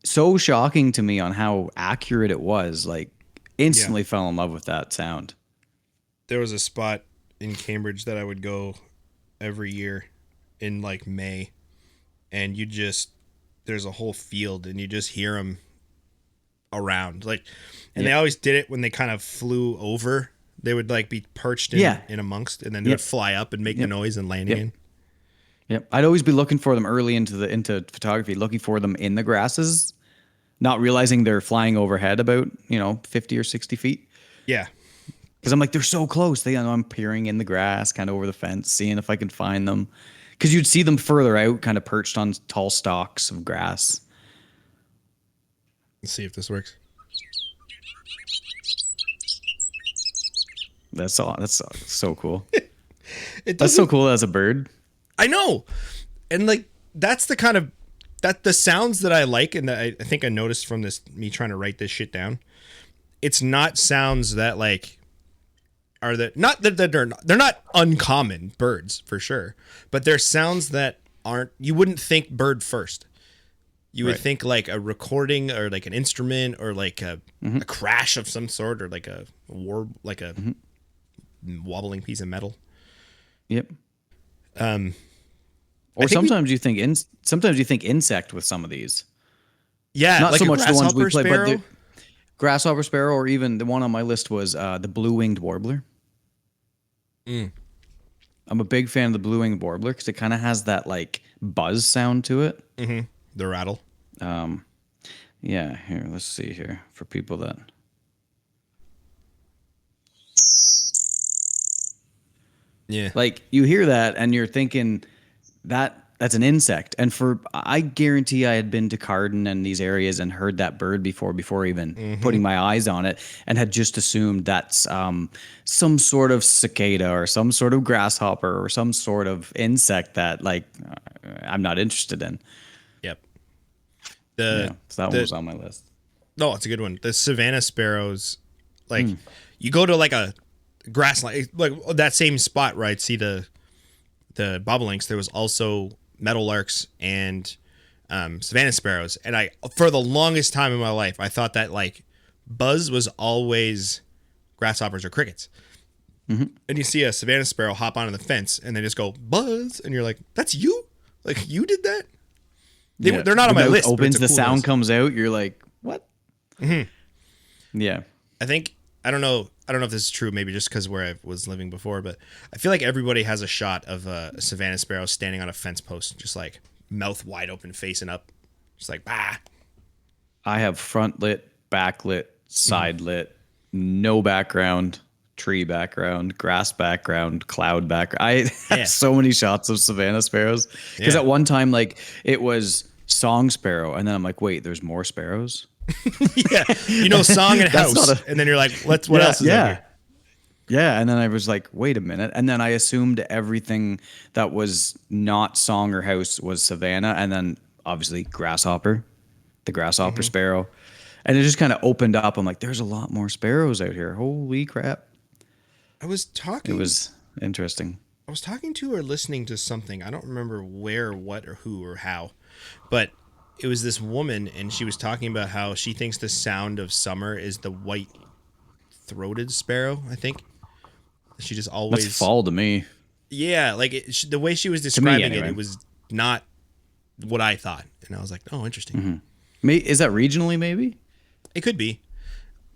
so shocking to me on how accurate it was. Like, instantly fell in love with that sound. There was a spot in Cambridge that I would go every year in like May, and there's a whole field and you just hear them around, like, and they always did it when they kind of flew over. They would like be perched in amongst, and then they would fly up and make the noise and land again. Yep. I'd always be looking for them early into photography, looking for them in the grasses, not realizing they're flying overhead about 50 or 60 feet. Yeah. Because I'm like, they're so close. I'm peering in the grass, kind of over the fence, seeing if I can find them. Because you'd see them further out, kind of perched on tall stalks of grass. Let's see if this works. That's so cool. That's so cool as a bird. I know. And like, that's the kind of, the sounds that I like, and that I think I noticed from me trying to write this shit down. It's not sounds that like, they're not uncommon birds for sure, but they're sounds that you wouldn't think bird first. You would think like a recording or like an instrument or like a crash of some sort or like a wobbling piece of metal. Yep. Or sometimes you think insect with some of these. Yeah, not like so much the ones we play, sparrow. but grasshopper sparrow, or even the one on my list was the blue-winged warbler. I'm a big fan of the blue-winged warbler because it kind of has that like buzz sound to it. Mm-hmm. The rattle. Yeah. Here, let's see here for people that. Yeah. Like you hear that and you're thinking that's an insect. And I guarantee I had been to Carden and these areas and heard that bird before even putting my eyes on it, and had just assumed that's some sort of cicada or some sort of grasshopper or some sort of insect that like I'm not interested in. Yep. So that one was on my list. No, it's a good one. The Savannah sparrows, like you go to like a grassland, like that same spot where I'd see the bobolinks. There was also meadowlarks and Savannah sparrows, and I, for the longest time in my life, I thought that like buzz was always grasshoppers or crickets. And you see a Savannah sparrow hop onto the fence and they just go buzz, and you're like, that's you? Like you did that? They're not on my list. Opens, the cool sound noise. comes out. You're like, what? Yeah. I don't know if this is true, maybe just because where I was living before, but I feel like everybody has a shot of a Savannah sparrow standing on a fence post, just like mouth wide open, facing up, just like, bah. I have front lit, back lit, side lit, no background, tree background, grass background, cloud background. I have so many shots of Savannah sparrows because at one time, like, it was song sparrow, and then I'm like, wait, there's more sparrows? Song and house, and then you're like, what else is out here? Yeah, and then I was like, wait a minute, and then I assumed everything that was not song or house was Savannah, and then obviously grasshopper, the grasshopper sparrow, and it just kind of opened up. I'm like, there's a lot more sparrows out here. Holy crap! It was interesting. I was talking to or listening to something. I don't remember where, what, or who, or how, but it was this woman, and she was talking about how she thinks the sound of summer is the white-throated sparrow, I think. She just always... That's fall to me. Yeah, like the way she was describing anyway. it was not what I thought. And I was like, oh, interesting. Is that regionally? Maybe. It could be.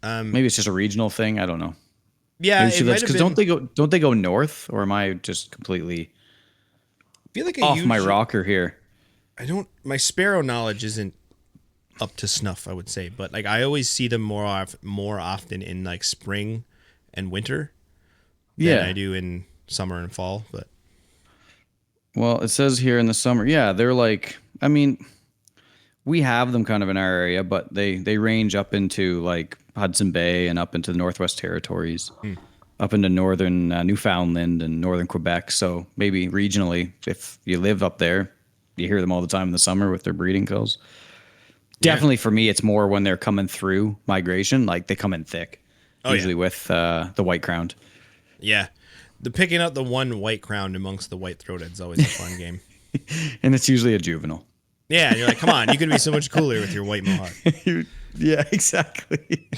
Maybe it's just a regional thing. I don't know. Yeah, it might have because been. don't they go north, or am I just completely I feel like off my rocker here? I don't. My sparrow knowledge isn't up to snuff, I would say, but like I always see them more often in like spring and winter than I do in summer and fall. But well, it says here in the summer, yeah, they're like. I mean, we have them kind of in our area, but they range up into like Hudson Bay and up into the Northwest Territories, up into northern Newfoundland and northern Quebec. So maybe regionally, if you live up there, you hear them all the time in the summer with their breeding calls. Definitely for me, it's more when they're coming through migration, like they come in thick, usually with the white crowned. Yeah, the picking out the one white crowned amongst the white throated is always a fun game. And it's usually a juvenile. Yeah, and you're like, come on, you could be so much cooler with your white mohawk. Yeah, exactly.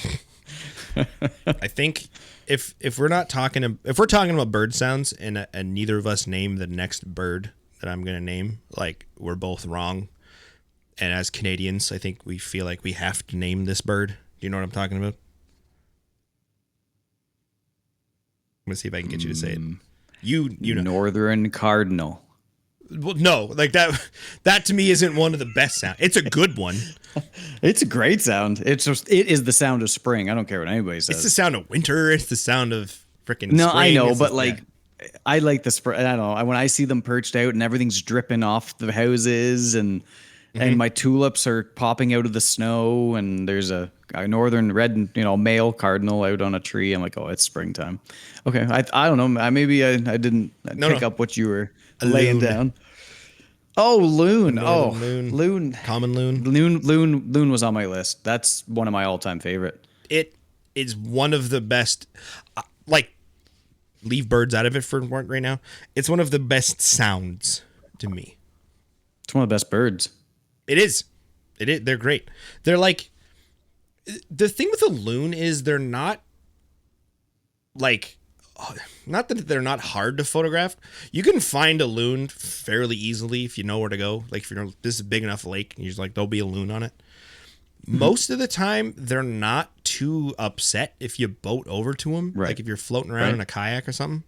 I think if we're talking about bird sounds and neither of us name the next bird that I'm gonna name, like we're both wrong. And as Canadians, I think we feel like we have to name this bird. Do you know what I'm talking about? I'm gonna see if I can get you to say it. You know. Northern cardinal. Well, no, like that to me isn't one of the best sounds. It's a good one. It's a great sound. It is the sound of spring. I don't care what anybody says. It's the sound of winter. It's the sound of freaking no, spring. I know, but like, I like the spring. I don't know. When I see them perched out and everything's dripping off the houses and my tulips are popping out of the snow and there's a northern red, male cardinal out on a tree. I'm like, oh, it's springtime. Okay, I don't know. Maybe I didn't pick up what you were laying down. Oh, loon. Loon. Common loon. Loon was on my list. That's one of my all-time favorite. It is one of the best. Like, leave birds out of it for right now. It's one of the best sounds to me. It's one of the best birds. It is. They're great. They're like, the thing with a loon is they're not like, not that they're not hard to photograph. You can find a loon fairly easily if you know where to go. Like if this is a big enough lake and you're just like, there'll be a loon on it. Most of the time, they're not too upset if you boat over to them. Right. Like if you're floating around in a kayak or something.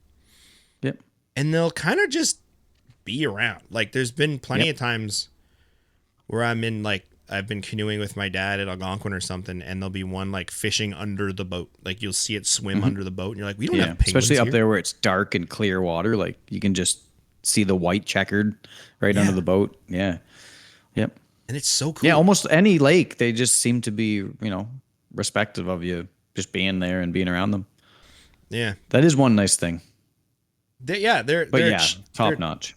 Yep. And they'll kind of just be around. Like there's been plenty of times where I've been canoeing with my dad at Algonquin or something, and there'll be one like fishing under the boat. Like you'll see it swim under the boat, and you're like, we don't have penguins especially up here. there where it's dark and clear water. Like you can just see the white checkered right under the boat. Yeah. Yep. And it's so cool. Yeah, almost any lake, they just seem to be, respective of you just being there and being around them. Yeah. That is one nice thing. They're top notch.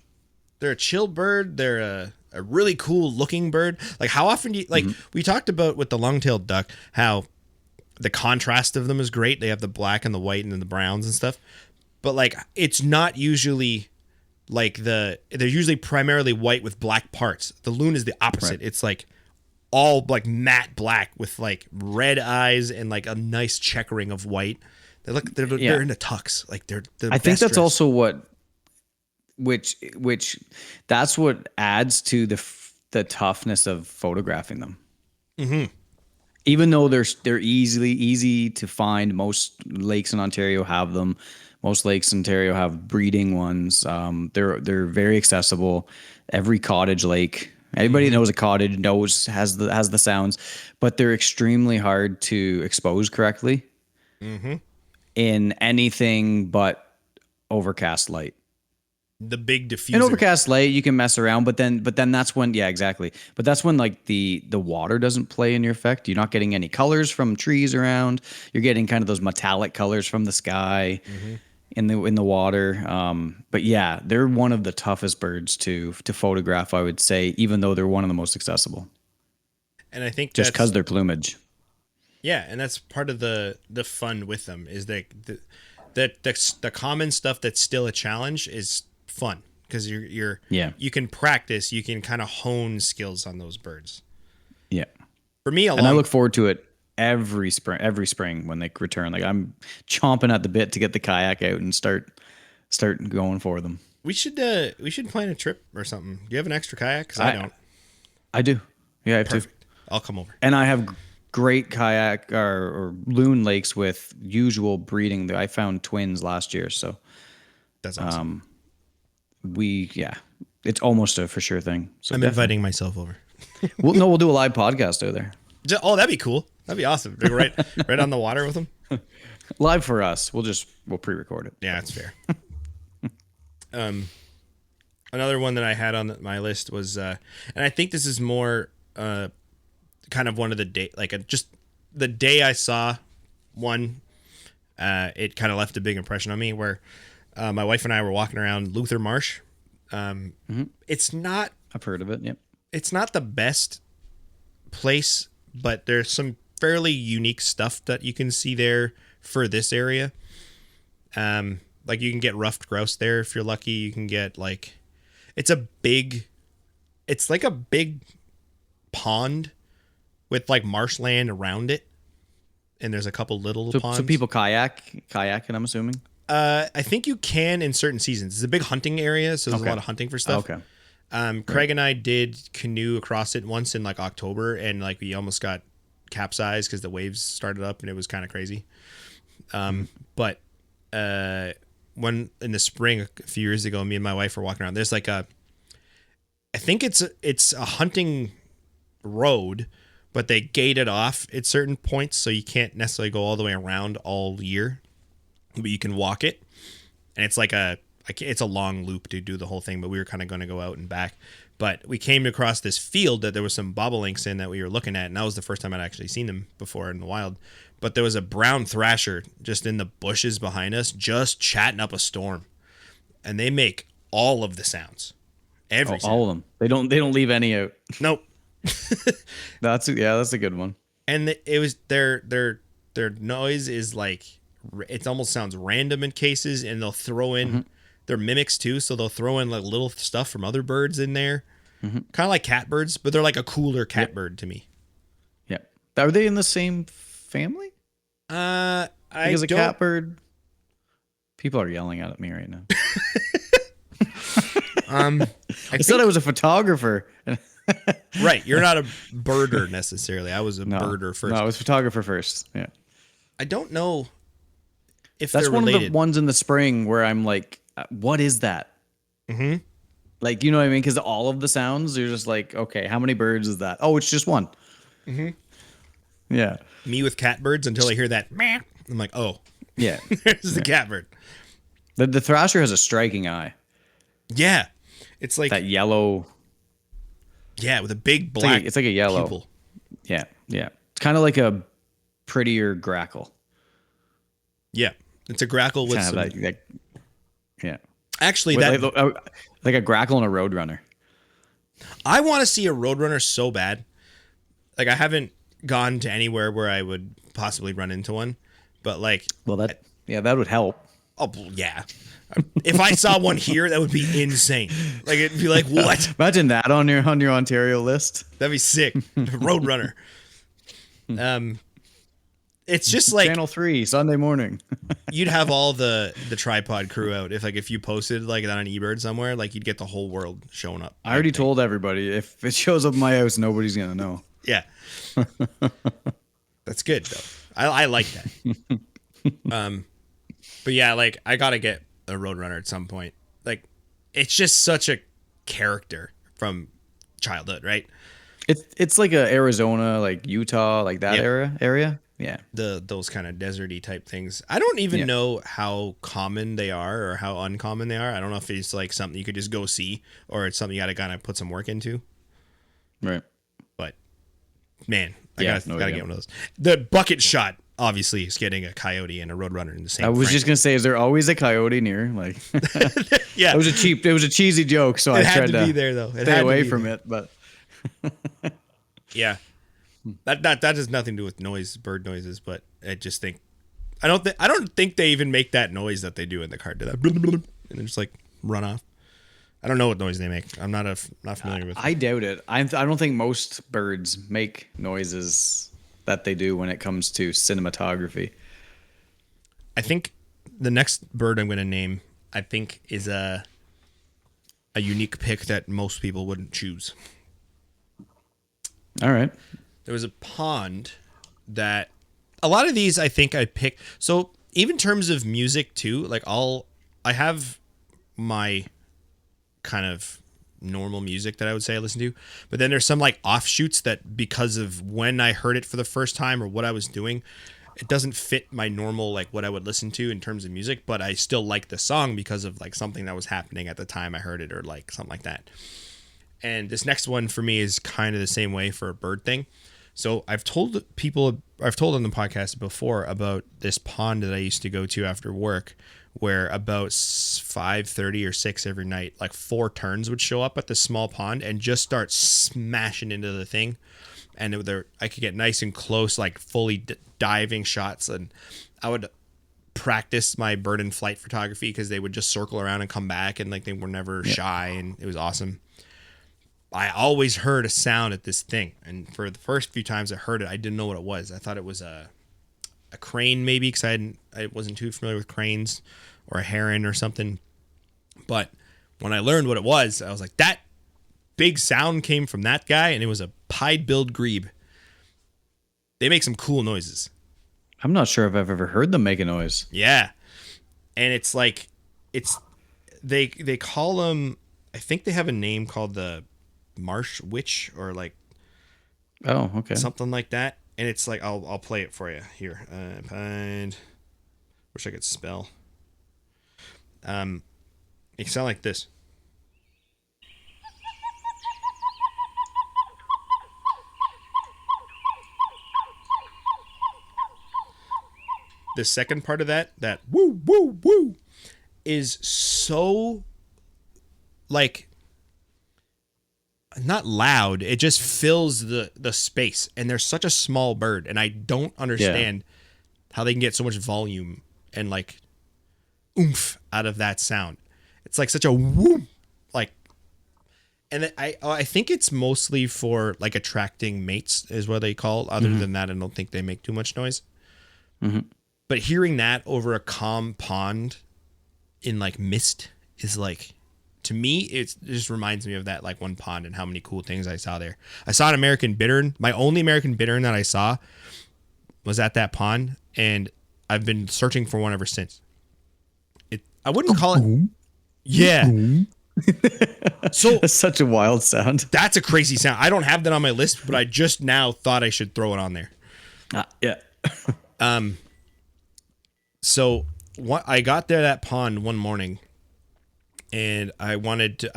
They're a chill bird. They're a really cool looking bird. Like how often do you we talked about with the long-tailed duck, how the contrast of them is great. They have the black and the white and then the browns and stuff. But like it's not usually like they're usually primarily white with black parts. The loon is the opposite. Right. It's like all like matte black with like red eyes and like a nice checkering of white. They're in the tux. Like they're I think that's also which that's what adds to the toughness of photographing them. Mm-hmm. Even though they're easy to find, most lakes in Ontario have them. Most lakes in Ontario have breeding ones. They're very accessible. Every cottage lake, everybody knows a cottage has the sounds, but they're extremely hard to expose correctly in anything but overcast light. The big diffuser. In overcast light, you can mess around, but then that's when, exactly. But that's when like the water doesn't play in your effect. You're not getting any colors from trees around. You're getting kind of those metallic colors from the sky in the water. But yeah, they're one of the toughest birds to photograph, I would say, even though they're one of the most accessible. And I think just because their plumage. Yeah, and that's part of the fun with them is that the common stuff that's still a challenge is fun because you can practice, you can kind of hone skills on those birds. Yeah. For me, and I look forward to it every spring when they return. Like I'm chomping at the bit to get the kayak out and start going for them. We should plan a trip or something. Do you have an extra kayak? Because I don't. I do. Yeah, I have Perfect. I'll come over. And I have great kayak or loon lakes with usual breeding. I found twins last year, so That's awesome. It's almost a for sure thing. So I'm inviting myself over. we'll do a live podcast over there. Oh, that'd be cool. That'd be awesome. Right, right on the water with them. Live for us. We'll pre-record it. Yeah, that's fair. Another one that I had on my list was, and I think this is more kind of one of the day, just the day I saw one, it kind of left a big impression on me. Where my wife and I were walking around Luther Marsh. It's not. I've heard of it. Yep. It's not the best place, but there's some fairly unique stuff that you can see there for this area. Like you can get ruffed grouse there if you're lucky. You can get it's like a big pond with marshland around it, and there's a couple little ponds. So people kayaking, I'm assuming. I think you can in certain seasons. It's a big hunting area, so there's a lot of hunting for stuff. Okay. Craig and I did canoe across it once in October, and we almost got capsized because the waves started up and it was kind of crazy. But when in the spring a few years ago, me and my wife were walking around. There's I think it's a hunting road, but they gate it off at certain points, so you can't necessarily go all the way around all year, but you can walk it, and it's it's a long loop to do the whole thing, but we were kind of going to go out and back. But we came across this field that there was some bobolinks in that we were looking at, and that was the first time I'd actually seen them before in the wild. But there was a brown thrasher just in the bushes behind us, just chatting up a storm. And they make all of the sounds. Every sound. All of them. They don't leave any out. Nope. That's a good one. And it was their noise is it almost sounds random in cases, and they'll throw in their mimics too, so they'll throw in little stuff from other birds in there. Kind of like catbirds, but they're a cooler catbird to me. Yep. Are they in the same family? Because a catbird. People are yelling at me right now. I said I was a photographer. Right, you're not a birder necessarily. I was a birder first. No, I was photographer first. Yeah. I don't know if that's they're one related. of the ones in the spring where I'm like, what is that? Mm-hmm. You know what I mean? Because all of the sounds, you're just okay, how many birds is that? Oh, it's just one. Mm-hmm. Yeah. Me with catbirds until I hear that. I'm like, oh, yeah, there's the catbird. The thrasher has a striking eye. Yeah, it's that yellow. Yeah, with a big black. It's like a yellow. Pupil. Yeah, yeah. It's kind of like a prettier grackle. Yeah, it's a grackle with some. Yeah. Actually, like a grackle and a roadrunner. I want to see a roadrunner so bad. I haven't gone to anywhere where I would possibly run into one, but that would help. Oh yeah, if I saw one here, that would be insane. It'd be what? Imagine that on your Ontario list. That'd be sick. Roadrunner. It's just Channel 3 Sunday morning. You'd have all the tripod crew out if you posted that on eBird somewhere. You'd get the whole world showing up. I already told everybody if it shows up in my house, nobody's gonna know. Yeah. That's good though. I like that. But yeah, I gotta get a roadrunner at some point. It's just such a character from childhood, right? It's like a Arizona, Utah, that area. Yeah. Those kind of deserty type things. I don't even know how common they are or how uncommon they are. I don't know if it's something you could just go see or it's something you gotta kind of put some work into. Right. But man, I gotta get one of those. The bucket shot obviously is getting a coyote and a roadrunner in the same. I was just gonna say, is there always a coyote near? Yeah, it was a cheesy joke, so I tried to be there though. Stay away from it, but yeah, that has nothing to do with bird noises, but I don't think they even make that noise that they do in the car. Do that and then just run off. I don't know what noise they make. I'm not familiar with it. I doubt it. I don't think most birds make noises that they do when it comes to cinematography. I think the next bird I'm going to name, is a unique pick that most people wouldn't choose. All right. there was a pond that a lot of these I think I pick. So even in terms of music too, like I have my kind of normal music that I would say I listen to, but then there's some like offshoots that because of when I heard it for the first time or what I was doing, it doesn't fit my normal, like what I would listen to in terms of music, but I still like the song because of like something that was happening at the time I heard it or like something like that. And this next one for me is kind of the same way for a bird thing. So I've told on the podcast before about this pond that I used to go to after work, where about 5:30 or 6 every night, like 4 terns would show up at the small pond and just start smashing into the thing. And I could get nice and close, like fully diving shots. And I would practice my bird in flight photography because they would just circle around and come back, and like they were never shy, and it was awesome. I always heard a sound at this thing, and for the first few times I heard it, I didn't know what it was. I thought it was a crane maybe, because I wasn't too familiar with cranes, or a heron or something. But when I learned what it was, I was like, that big sound came from that guy, and it was a pied-billed grebe. They make some cool noises. I'm not sure if I've ever heard them make a noise. Yeah, and it's like they call them. I think they have a name called the marsh witch, or like something like that. And it's like I'll play it for you here. Wish I could spell. It sound like this. The second part of that woo woo woo is so like not loud. It just fills the space, and they're such a small bird, and I don't understand how they can get so much volume and like oomph out of that sound. It's like such a whoom, like, and I think it's mostly for like attracting mates is what they call. Other than that, I don't think they make too much noise. Mm-hmm. But hearing that over a calm pond in like mist is like, to me, it just reminds me of that like one pond and how many cool things I saw there. I saw an American bittern. My only American bittern that I saw was at that pond, and I've been searching for one ever since. I wouldn't call it. Yeah. So that's such a wild sound. That's a crazy sound. I don't have that on my list, but I just now thought I should throw it on there. Yeah. So I got there that pond one morning, and I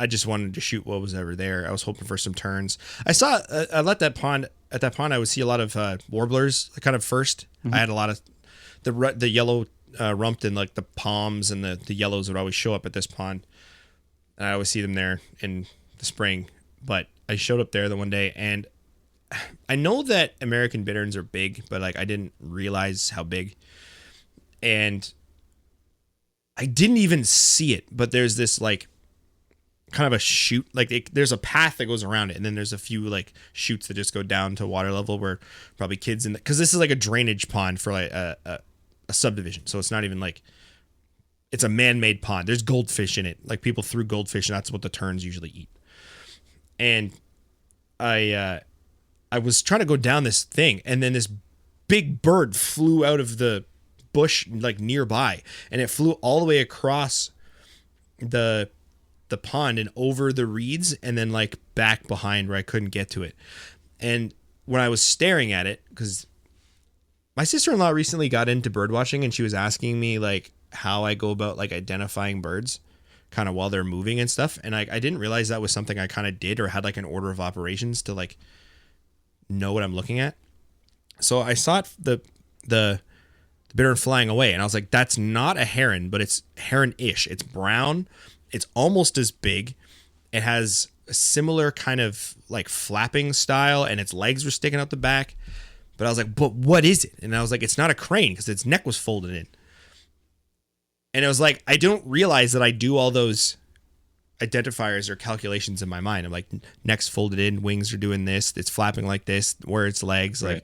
just wanted to shoot what was ever there. I was hoping for some terns. At that pond, I would see a lot of warblers kind of first. Mm-hmm. I had a lot of the yellow rumped, and like the palms and the yellows would always show up at this pond. And I always see them there in the spring, but I showed up there the one day, and I know that American bitterns are big, but like I didn't realize how big. And I didn't even see it, but there's this like kind of a chute, like there's a path that goes around it, and then there's a few like chutes that just go down to water level where probably kids because this is like a drainage pond for like a subdivision, so it's not even like it's a man-made pond. There's goldfish in it, like people threw goldfish, and that's what the terns usually eat. And I was trying to go down this thing, and then this big bird flew out of the bush like nearby, and it flew all the way across the pond and over the reeds, and then like back behind where I couldn't get to it. And when I was staring at it, because my sister-in-law recently got into birdwatching, and she was asking me like how I go about like identifying birds kind of while they're moving and stuff, and I didn't realize that was something I kind of did or had like an order of operations to like know what I'm looking at. So I saw it, the bittern flying away, and I was like, that's not a heron, but it's heron-ish. It's brown, it's almost as big, it has a similar kind of like flapping style, and its legs were sticking out the back. But I was like, but what is it? And I was like, it's not a crane, because its neck was folded in. And it was like, I don't realize that I do all those identifiers or calculations in my mind. I'm like, neck's folded in, wings are doing this, it's flapping like this, where its legs, right.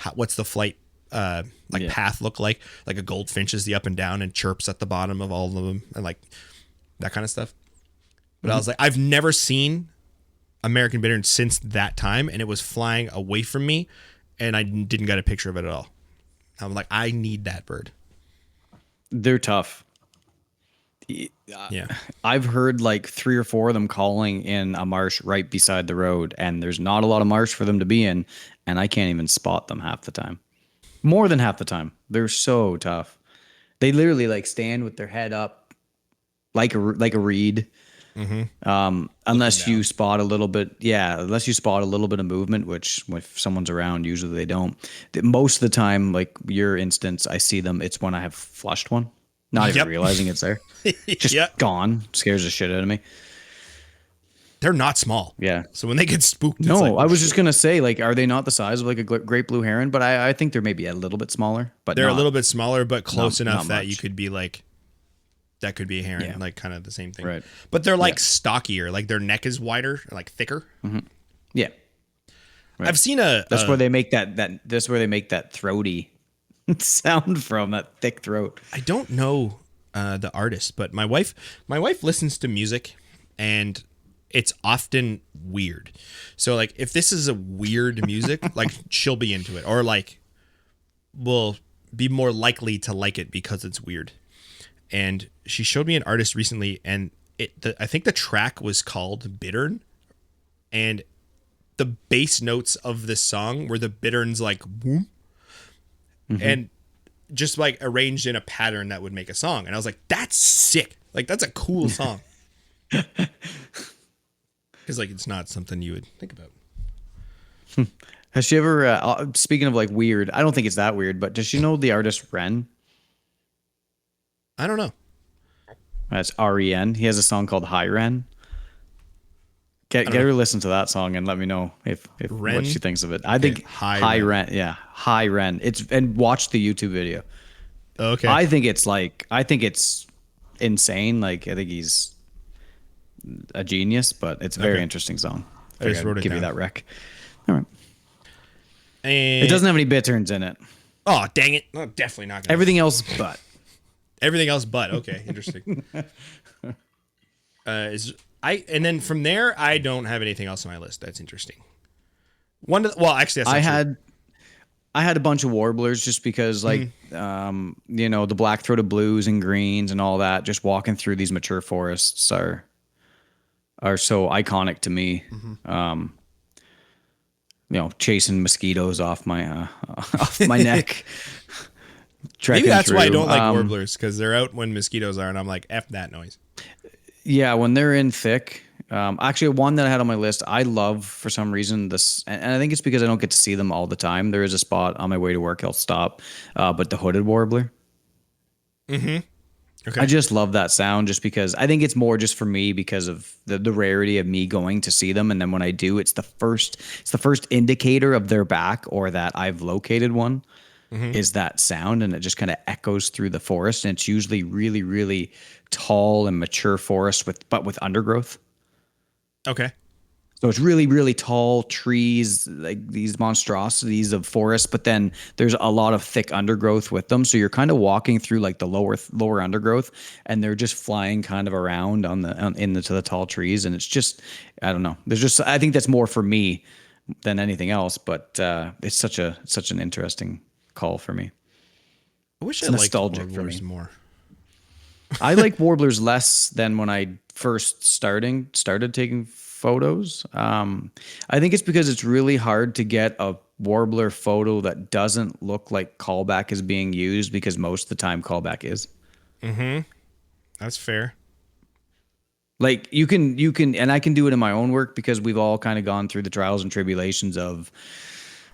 Like what's the flight path look like a goldfinch is the up and down and chirps at the bottom of all of them, and like that kind of stuff. But I was like, I've never seen American bittern since that time, and it was flying away from me, and I didn't get a picture of it at all. I'm like, I need that bird. They're tough. Yeah. I've heard like 3 or 4 of them calling in a marsh right beside the road, and there's not a lot of marsh for them to be in, and I can't even spot them half the time. More than half the time. They're so tough. They literally like stand with their head up like a reed. Unless you spot a little bit, unless you spot a little bit of movement, which if someone's around, usually they don't. Most of the time, like your instance, I see them. It's when I have flushed one, not even realizing it's there, just gone. Scares the shit out of me. They're not small. Yeah. So when they get spooked, no, it's like, I was just gonna say, like, are they not the size of like a great blue heron? But I think they're maybe a little bit smaller. But they're a little bit smaller, but close enough not that much. you could be like. That could be a heron, like kind of the same thing. Right. But they're like stockier, like their neck is wider, like thicker. Mm-hmm. Yeah. Right. I've seen that's where they make that's where they make that throaty sound from, that thick throat. I don't know the artist, but my wife listens to music, and it's often weird. So like if this is a weird music, like she'll be into it, or like will be more likely to like it because it's weird. And she showed me an artist recently, and I think the track was called Bittern, and the bass notes of this song were the bitterns like boom, and just like arranged in a pattern that would make a song. And I was like, that's sick. Like that's a cool song. Because like it's not something you would think about. Has she ever? Speaking of like weird, I don't think it's that weird, but does she know the artist Ren? I don't know. That's REN. He has a song called High Ren. Get her to listen to that song and let me know if what she thinks of it. I think High Ren. Yeah, High Ren. And watch the YouTube video. Okay. I think it's insane. Like I think he's a genius, but it's a very interesting song. I just wrote it give down. you that rec. All right. And it doesn't have any bitterns in it. Oh dang it! No, definitely not. Everything else, but. Everything else but okay, interesting. And then from there I don't have anything else on my list that's interesting. Actually that's I had a bunch of warblers just because like the black-throated blues and greens and all that, just walking through these mature forests are so iconic to me. Chasing mosquitoes off my neck. Maybe that's why I don't like warblers, because they're out when mosquitoes are, and I'm like, F that noise. Yeah, when they're in thick. Actually, one that I had on my list, I love for some reason this, and I think it's because I don't get to see them all the time. There is a spot on my way to work I'll stop, but the hooded warbler. Okay. I just love that sound, just because I think it's more just for me because of the rarity of me going to see them, and then when I do, it's the first indicator of their back or that I've located one. Is that sound, and it just kind of echoes through the forest, and it's usually really, really tall and mature forest with undergrowth. Okay. So it's really, really tall trees, like these monstrosities of forest, but then there's a lot of thick undergrowth with them. So you're kind of walking through like the lower undergrowth, and they're just flying kind of around to the tall trees, and it's just, I don't know. I think that's more for me than anything else, but it's such an interesting call for me. I wish it's I liked nostalgic warblers for me more. I like warblers less than when I first started taking photos. I think it's because it's really hard to get a warbler photo that doesn't look like callback is being used, because most of the time callback is. That's fair. Like you can, and I can do it in my own work because we've all kind of gone through the trials and tribulations of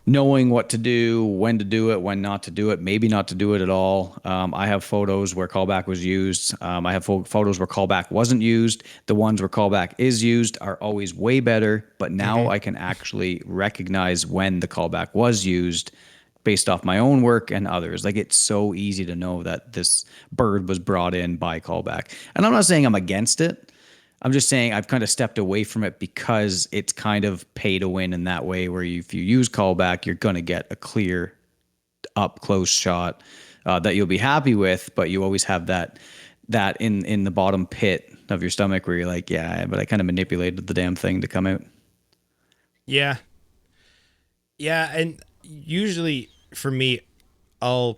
knowing what to do, when to do it, when not to do it, maybe not to do it at all. I have photos where callback was used. I have photos where callback wasn't used. The ones where callback is used are always way better, but now I can actually recognize when the callback was used based off my own work and others. Like, it's so easy to know that this bird was brought in by callback. And I'm not saying I'm against it. I'm just saying I've kind of stepped away from it because it's kind of pay to win in that way, where if you use callback, you're going to get a clear up close shot that you'll be happy with, but you always have that in the bottom pit of your stomach where you're like, yeah, but I kind of manipulated the damn thing to come out. Yeah. Yeah, and usually for me, I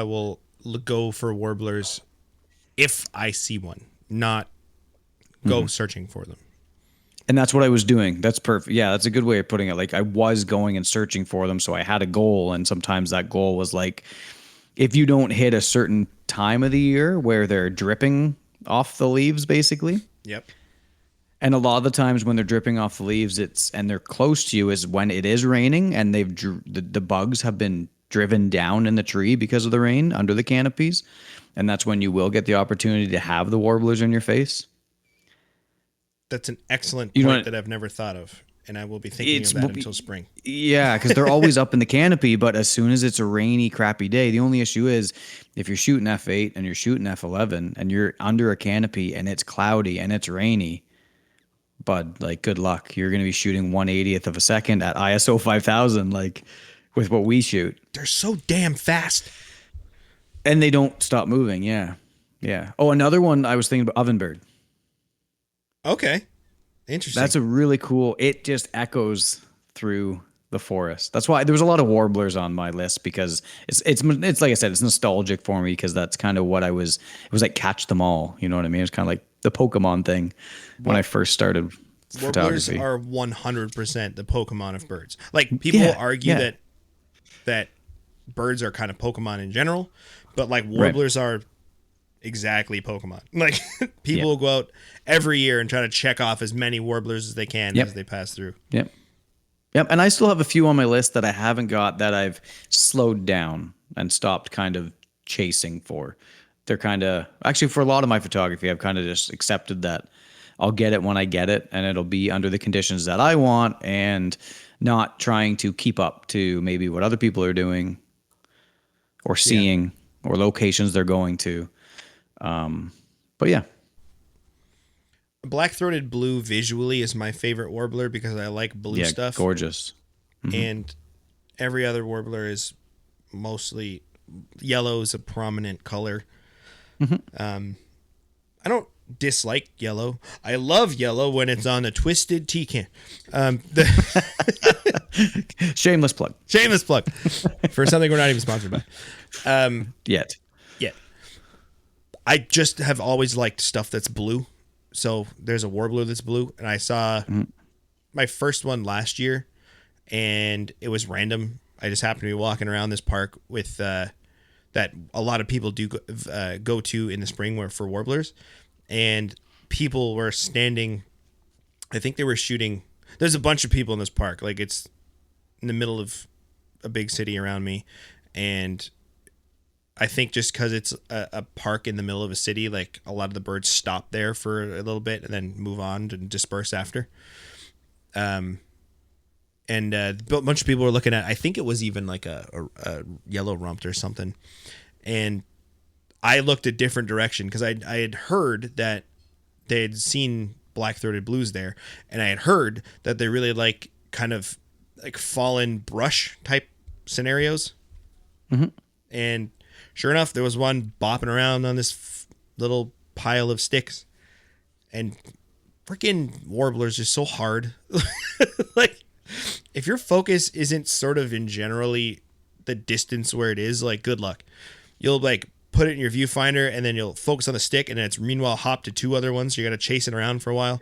will go for warblers if I see one, not go searching for them. And that's what I was doing. That's perfect. Yeah, that's a good way of putting it. Like I was going and searching for them, so I had a goal, and sometimes that goal was like, if you don't hit a certain time of the year where they're dripping off the leaves, basically. Yep. And a lot of the times when they're dripping off the leaves, and they're close to you is when it is raining and the bugs have been driven down in the tree because of the rain under the canopies, and that's when you will get the opportunity to have the warblers in your face. That's an excellent point that I've never thought of, and I will be thinking of that until spring. Yeah, because they're always up in the canopy, but as soon as it's a rainy, crappy day, the only issue is if you're shooting F8 and you're shooting F11 and you're under a canopy and it's cloudy and it's rainy, bud, like good luck. You're going to be shooting 1/80th of a second at ISO 5000, like with what we shoot. They're so damn fast. And they don't stop moving, yeah. Yeah. Oh, another one I was thinking about, ovenbird. Okay. Interesting. That's a really cool, it just echoes through the forest. That's why there was a lot of warblers on my list, because it's like I said, it's nostalgic for me, because that's kind of what it was like catch them all. You know what I mean? It's kind of like the Pokemon thing when I first started photography. Warblers are 100% the Pokemon of birds. Like people argue that birds are kind of Pokemon in general, but like warblers are exactly Pokemon. Like people will go out every year and try to check off as many warblers as they can as they pass through. Yep. And I still have a few on my list that I haven't got, that I've slowed down and stopped kind of chasing for. They're kind of, actually for a lot of my photography, I've kind of just accepted that I'll get it when I get it, and it'll be under the conditions that I want, and not trying to keep up to maybe what other people are doing or seeing or locations they're going to. But yeah. Black-throated blue visually is my favorite warbler because I like blue stuff. Gorgeous. And every other warbler is mostly yellow is a prominent color. I don't dislike yellow. I love yellow when it's on a twisted tea can. Shameless plug. Shameless plug for something we're not even sponsored by. Yet. I just have always liked stuff that's blue. So there's a warbler that's blue, and I saw my first one last year, and it was random. I just happened to be walking around this park with that a lot of people do go to in the spring for warblers, and people were standing. I think they were shooting. There's a bunch of people in this park. Like it's in the middle of a big city around me, and I think just because it's a park in the middle of a city, like a lot of the birds stop there for a little bit and then move on and disperse after. And a bunch of people were looking at, I think it was even like a yellow rumped or something. And I looked a different direction because I had heard that they had seen black-throated blues there. And I had heard that they really like kind of like fallen brush type scenarios. And sure enough, there was one bopping around on this little pile of sticks, and freaking warblers just so hard. Like, if your focus isn't sort of in generally the distance where it is, like, good luck. You'll like put it in your viewfinder, and then you'll focus on the stick, and then it's meanwhile hop to two other ones. So you got to chase it around for a while.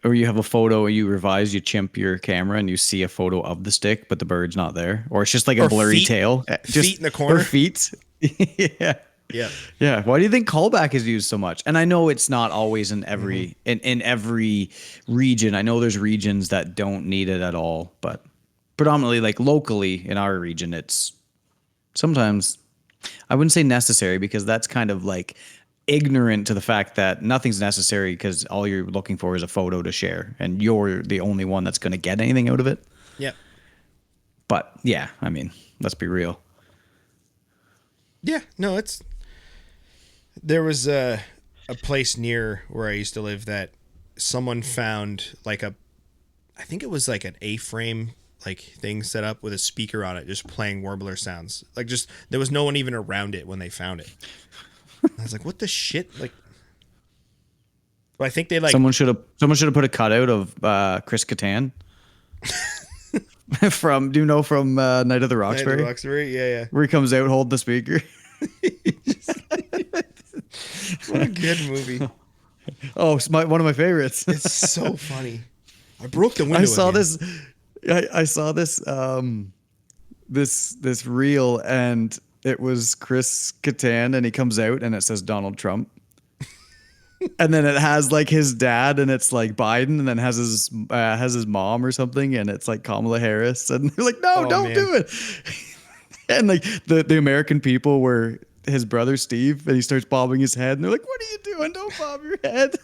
Or you have a photo, you revise, you chimp your camera, and you see a photo of the stick, but the bird's not there. Or it's just like a blurry tail. Just feet in the corner. Or feet. Yeah. Why do you think callback is used so much? And I know it's not always in every in every region. I know there's regions that don't need it at all, but predominantly like locally in our region, it's sometimes, I wouldn't say necessary, because that's kind of like ignorant to the fact that nothing's necessary, because all you're looking for is a photo to share, and you're the only one that's going to get anything out of it. Yeah. But yeah, I mean, let's be real. Yeah, no, there was a place near where I used to live that someone found like I think it was like an A-frame like thing set up with a speaker on it, just playing warbler sounds. Like just, there was no one even around it when they found it. I was like, what the shit? Like, But I think they like someone should have put a cutout of Chris Kattan from Night of the Roxbury? Yeah. Where he comes out, hold the speaker. What a good movie. Oh, it's one of my favorites. It's so funny. I broke the window. I saw this this reel, and it was Chris Kattan, and he comes out and it says Donald Trump. And then it has like his dad, and it's like Biden, and then has his mom or something, and it's like Kamala Harris, and they're like, no, don't do it. And like the American people were his brother Steve, and he starts bobbing his head, and they're like, what are you doing? Don't bob your head.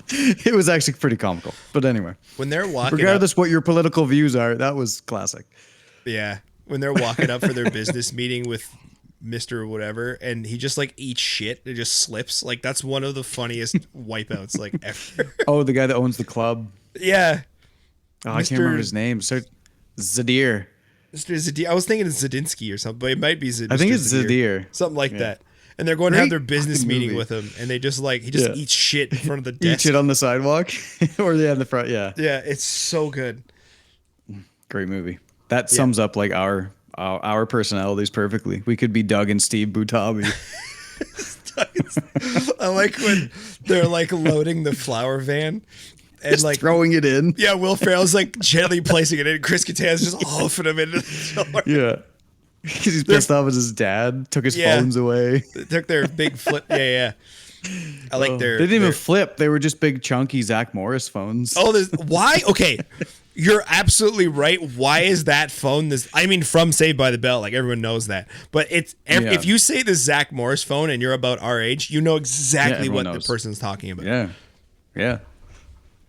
It was actually pretty comical. But anyway, when they're walking, regardless what your political views are, that was classic. Yeah, when they're walking up for their business meeting with Mr. whatever, and he just like eats shit, it just slips. Like that's one of the funniest wipeouts like ever. Oh, the guy that owns the club. Yeah. Oh, I can't remember his name. So Zadir. Mr. Zadir. I was thinking it's Zadinsky or something, but it might be Zadir. I think it's Zadir. Something like that. And they're going to have their business meeting with him, and they just like he just eats shit in front of the desk. Eat shit on the sidewalk, or in the front. Yeah. Yeah, it's so good. Great movie. That sums up like our personalities perfectly. We could be Doug and Steve Butabi. I like when they're like loading the flower van and just like throwing it in. Yeah, Will Ferrell's like gently placing it in. Chris Kattan's just hoofing him into the door. Yeah. Because he's pissed off at his dad, took his phones away. They took their big flip. Yeah. I like They didn't even flip. They were just big, chunky Zach Morris phones. Oh, why? Okay. You're absolutely right. Why is that phone this? I mean, from Saved by the Bell, like everyone knows that. But if you say the Zach Morris phone and you're about our age, you know exactly what the person's talking about. Yeah.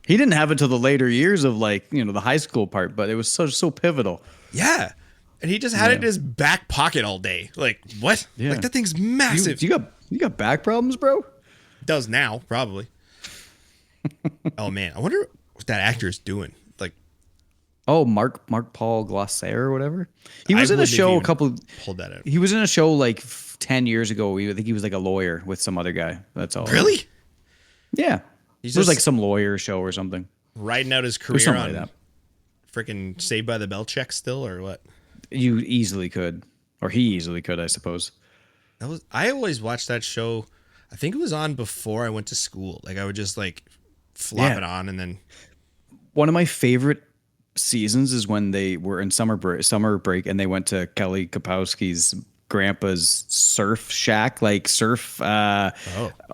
He didn't have it till the later years of like, the high school part, but it was so pivotal. Yeah. And he just had it in his back pocket all day. Like, what? Yeah. Like, that thing's massive. You got back problems, bro? Does now, probably. Oh, man. I wonder what that actor is doing. Like, oh, Mark Paul Glossaire or whatever. He was in a show pulled that out. He was in a show like 10 years ago. I think he was like a lawyer with some other guy. That's all. Really? Yeah. It was like some lawyer show or something. Riding out his career on like freaking Saved by the Bell check still, or what? You easily could, or he easily could, I suppose. I always watched that show. I think it was on before I went to school. Like I would just like flop it on, and then one of my favorite seasons is when they were in summer break, and they went to Kelly Kapowski's grandpa's surf shack, like surf a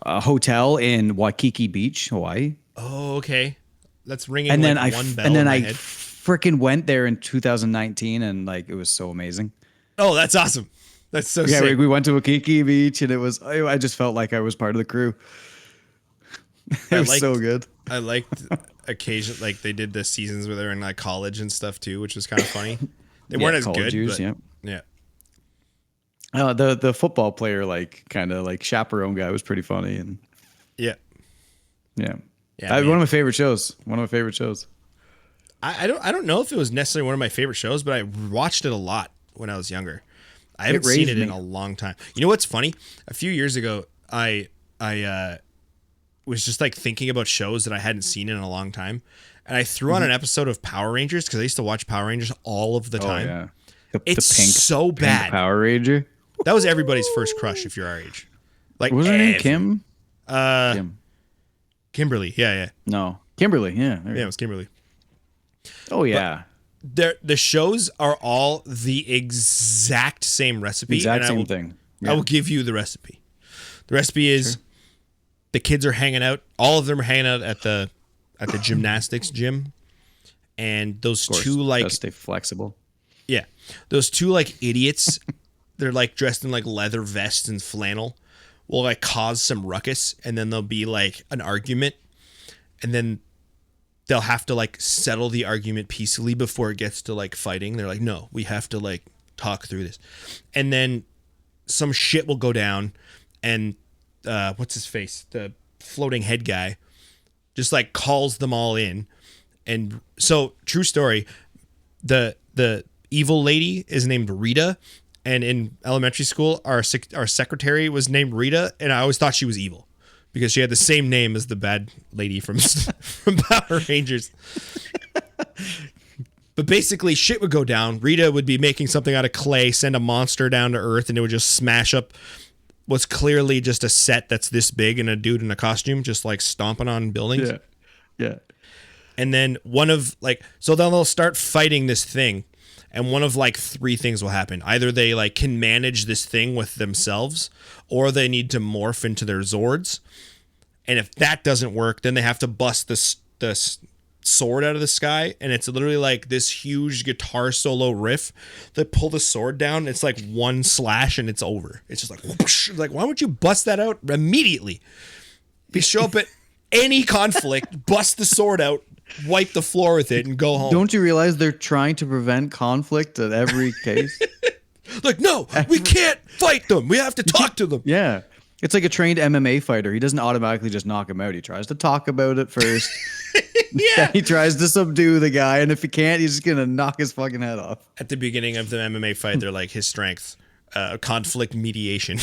hotel in Waikiki Beach, Hawaii. Oh, okay. That's ringing. And then one bell in my head. Freaking went there in 2019, and like it was so amazing. Oh, that's awesome. That's so sick. Yeah, we went to Waikiki Beach, and I just felt like I was part of the crew. It was so good. I liked occasion like they did the seasons where they were in like college and stuff too, which was kind of funny. They weren't as good, years, but yeah. The football player like kind of like chaperone guy was pretty funny, and yeah. One of my favorite shows. I don't know if it was necessarily one of my favorite shows, but I watched it a lot when I was younger. I haven't seen it in a long time. You know what's funny? A few years ago, I was just like thinking about shows that I hadn't seen in a long time, and I threw on an episode of Power Rangers because I used to watch Power Rangers all of the time. Yeah. It's the pink, so bad. Pink Power Ranger. That was everybody's first crush if you're our age. Like, what was her name? Kim? Kimberly. Yeah. No, Kimberly. Yeah. Yeah, it was Kimberly. Oh yeah. The shows are all the exact same recipe. Same thing. Yeah. I will give you the recipe. The recipe is the kids are hanging out. All of them are hanging out at the gymnastics gym, and those two like gotta stay flexible. Yeah, those two like idiots. They're like dressed in like leather vests and flannel. Will like cause some ruckus, and then there'll be like an argument, and then they'll have to like settle the argument peacefully before it gets to like fighting. They're like, no, we have to like talk through this. And then some shit will go down, and what's his face? The floating head guy just like calls them all in. And so true story, the evil lady is named Rita. And in elementary school, our secretary was named Rita, and I always thought she was evil. because she had the same name as the bad lady from Power Rangers. But basically, shit would go down. Rita would be making something out of clay, send a monster down to Earth, and it would just smash up what's clearly just a set that's this big and a dude in a costume just like stomping on buildings. Yeah. And then so then they'll start fighting this thing, and one of like three things will happen. Either they like can manage this thing with themselves, or they need to morph into their Zords. And if that doesn't work, then they have to bust the sword out of the sky, and it's literally like this huge guitar solo riff. They pull the sword down, it's like one slash and it's over. It's just like whoosh. Like, why don't you bust that out immediately? You show up at any conflict, bust the sword out, wipe the floor with it, and go home. Don't you realize they're trying to prevent conflict at every case? Like, no, we can't fight them. We have to talk to them. Yeah. It's like a trained MMA fighter. He doesn't automatically just knock him out. He tries to talk about it first. Yeah. He tries to subdue the guy, and if he can't, he's just going to knock his fucking head off. At the beginning of the MMA fight, they're like, his strength, conflict mediation.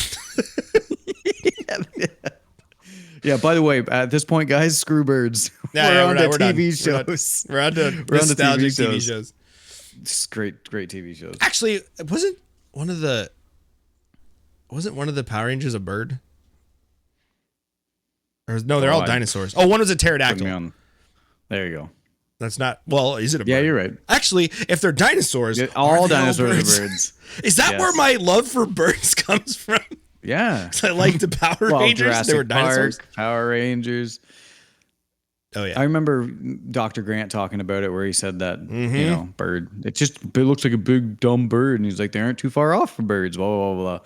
Yeah, by the way, at this point, guys, screw birds. We're on to TV shows. We're on to nostalgic TV shows. It's great TV shows. Actually, wasn't one of the Power Rangers a bird? No, they're all dinosaurs. Oh, one was a pterodactyl. There you go. That's not. Well, is it a bird? Yeah, you're right. Actually, if they're dinosaurs, all dinosaurs are birds. Is that where my love for birds comes from? Yeah. I like the Power Rangers. Jurassic They were dinosaurs. Park, Power Rangers. Oh yeah. I remember Dr. Grant talking about it, where he said that bird. It looks like a big dumb bird, and he's like, they aren't too far off from birds. Blah blah blah.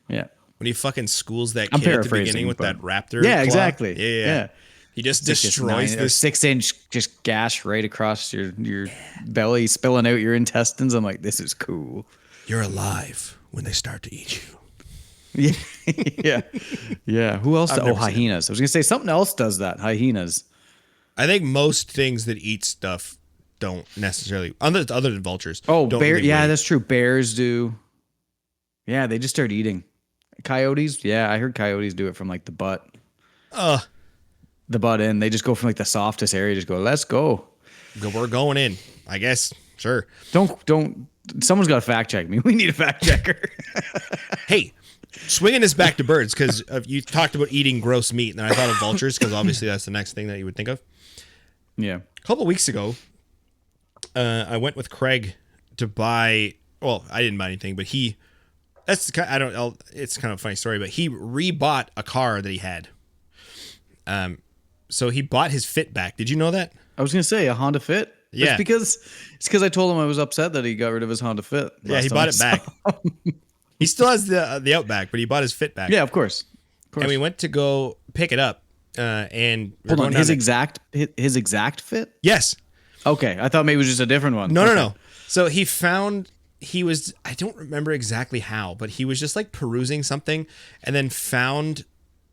Yeah. When he fucking schools that kid at the beginning with that raptor. Yeah, claw. exactly. Yeah. He just destroys this 6-inch just gash right across your belly, spilling out your intestines. I'm like, this is cool. You're alive when they start to eat you. Yeah. Who else? Hyenas. I was gonna say something else does that. Hyenas. I think most things that eat stuff don't necessarily, other than vultures. Oh, bear. Yeah, that's true. Bears do. Yeah, they just start eating. Coyotes. Yeah, I heard coyotes do it from like the butt. The butt in. They just go from like the softest area. Just go. Let's go. We're going in. I guess. Sure. Don't. Someone's got to fact check me. We need a fact checker. Hey. Swinging this back to birds, because you talked about eating gross meat, and I thought of vultures, because obviously that's the next thing that you would think of. Yeah. A couple of weeks ago, I went with Craig to buy. Well, I didn't buy anything, but it's kind of a funny story, but he rebought a car that he had. So he bought his Fit back. Did you know that? I was gonna say a Honda Fit. Yeah. It's because I told him I was upset that he got rid of his Honda Fit. Yeah, he bought it back. He still has the Outback, but he bought his Fit back. Yeah, of course. And we went to go pick it up. And hold on, his exact Fit? Yes. Okay, I thought maybe it was just a different one. No. So I don't remember exactly how, but he was just like perusing something and then found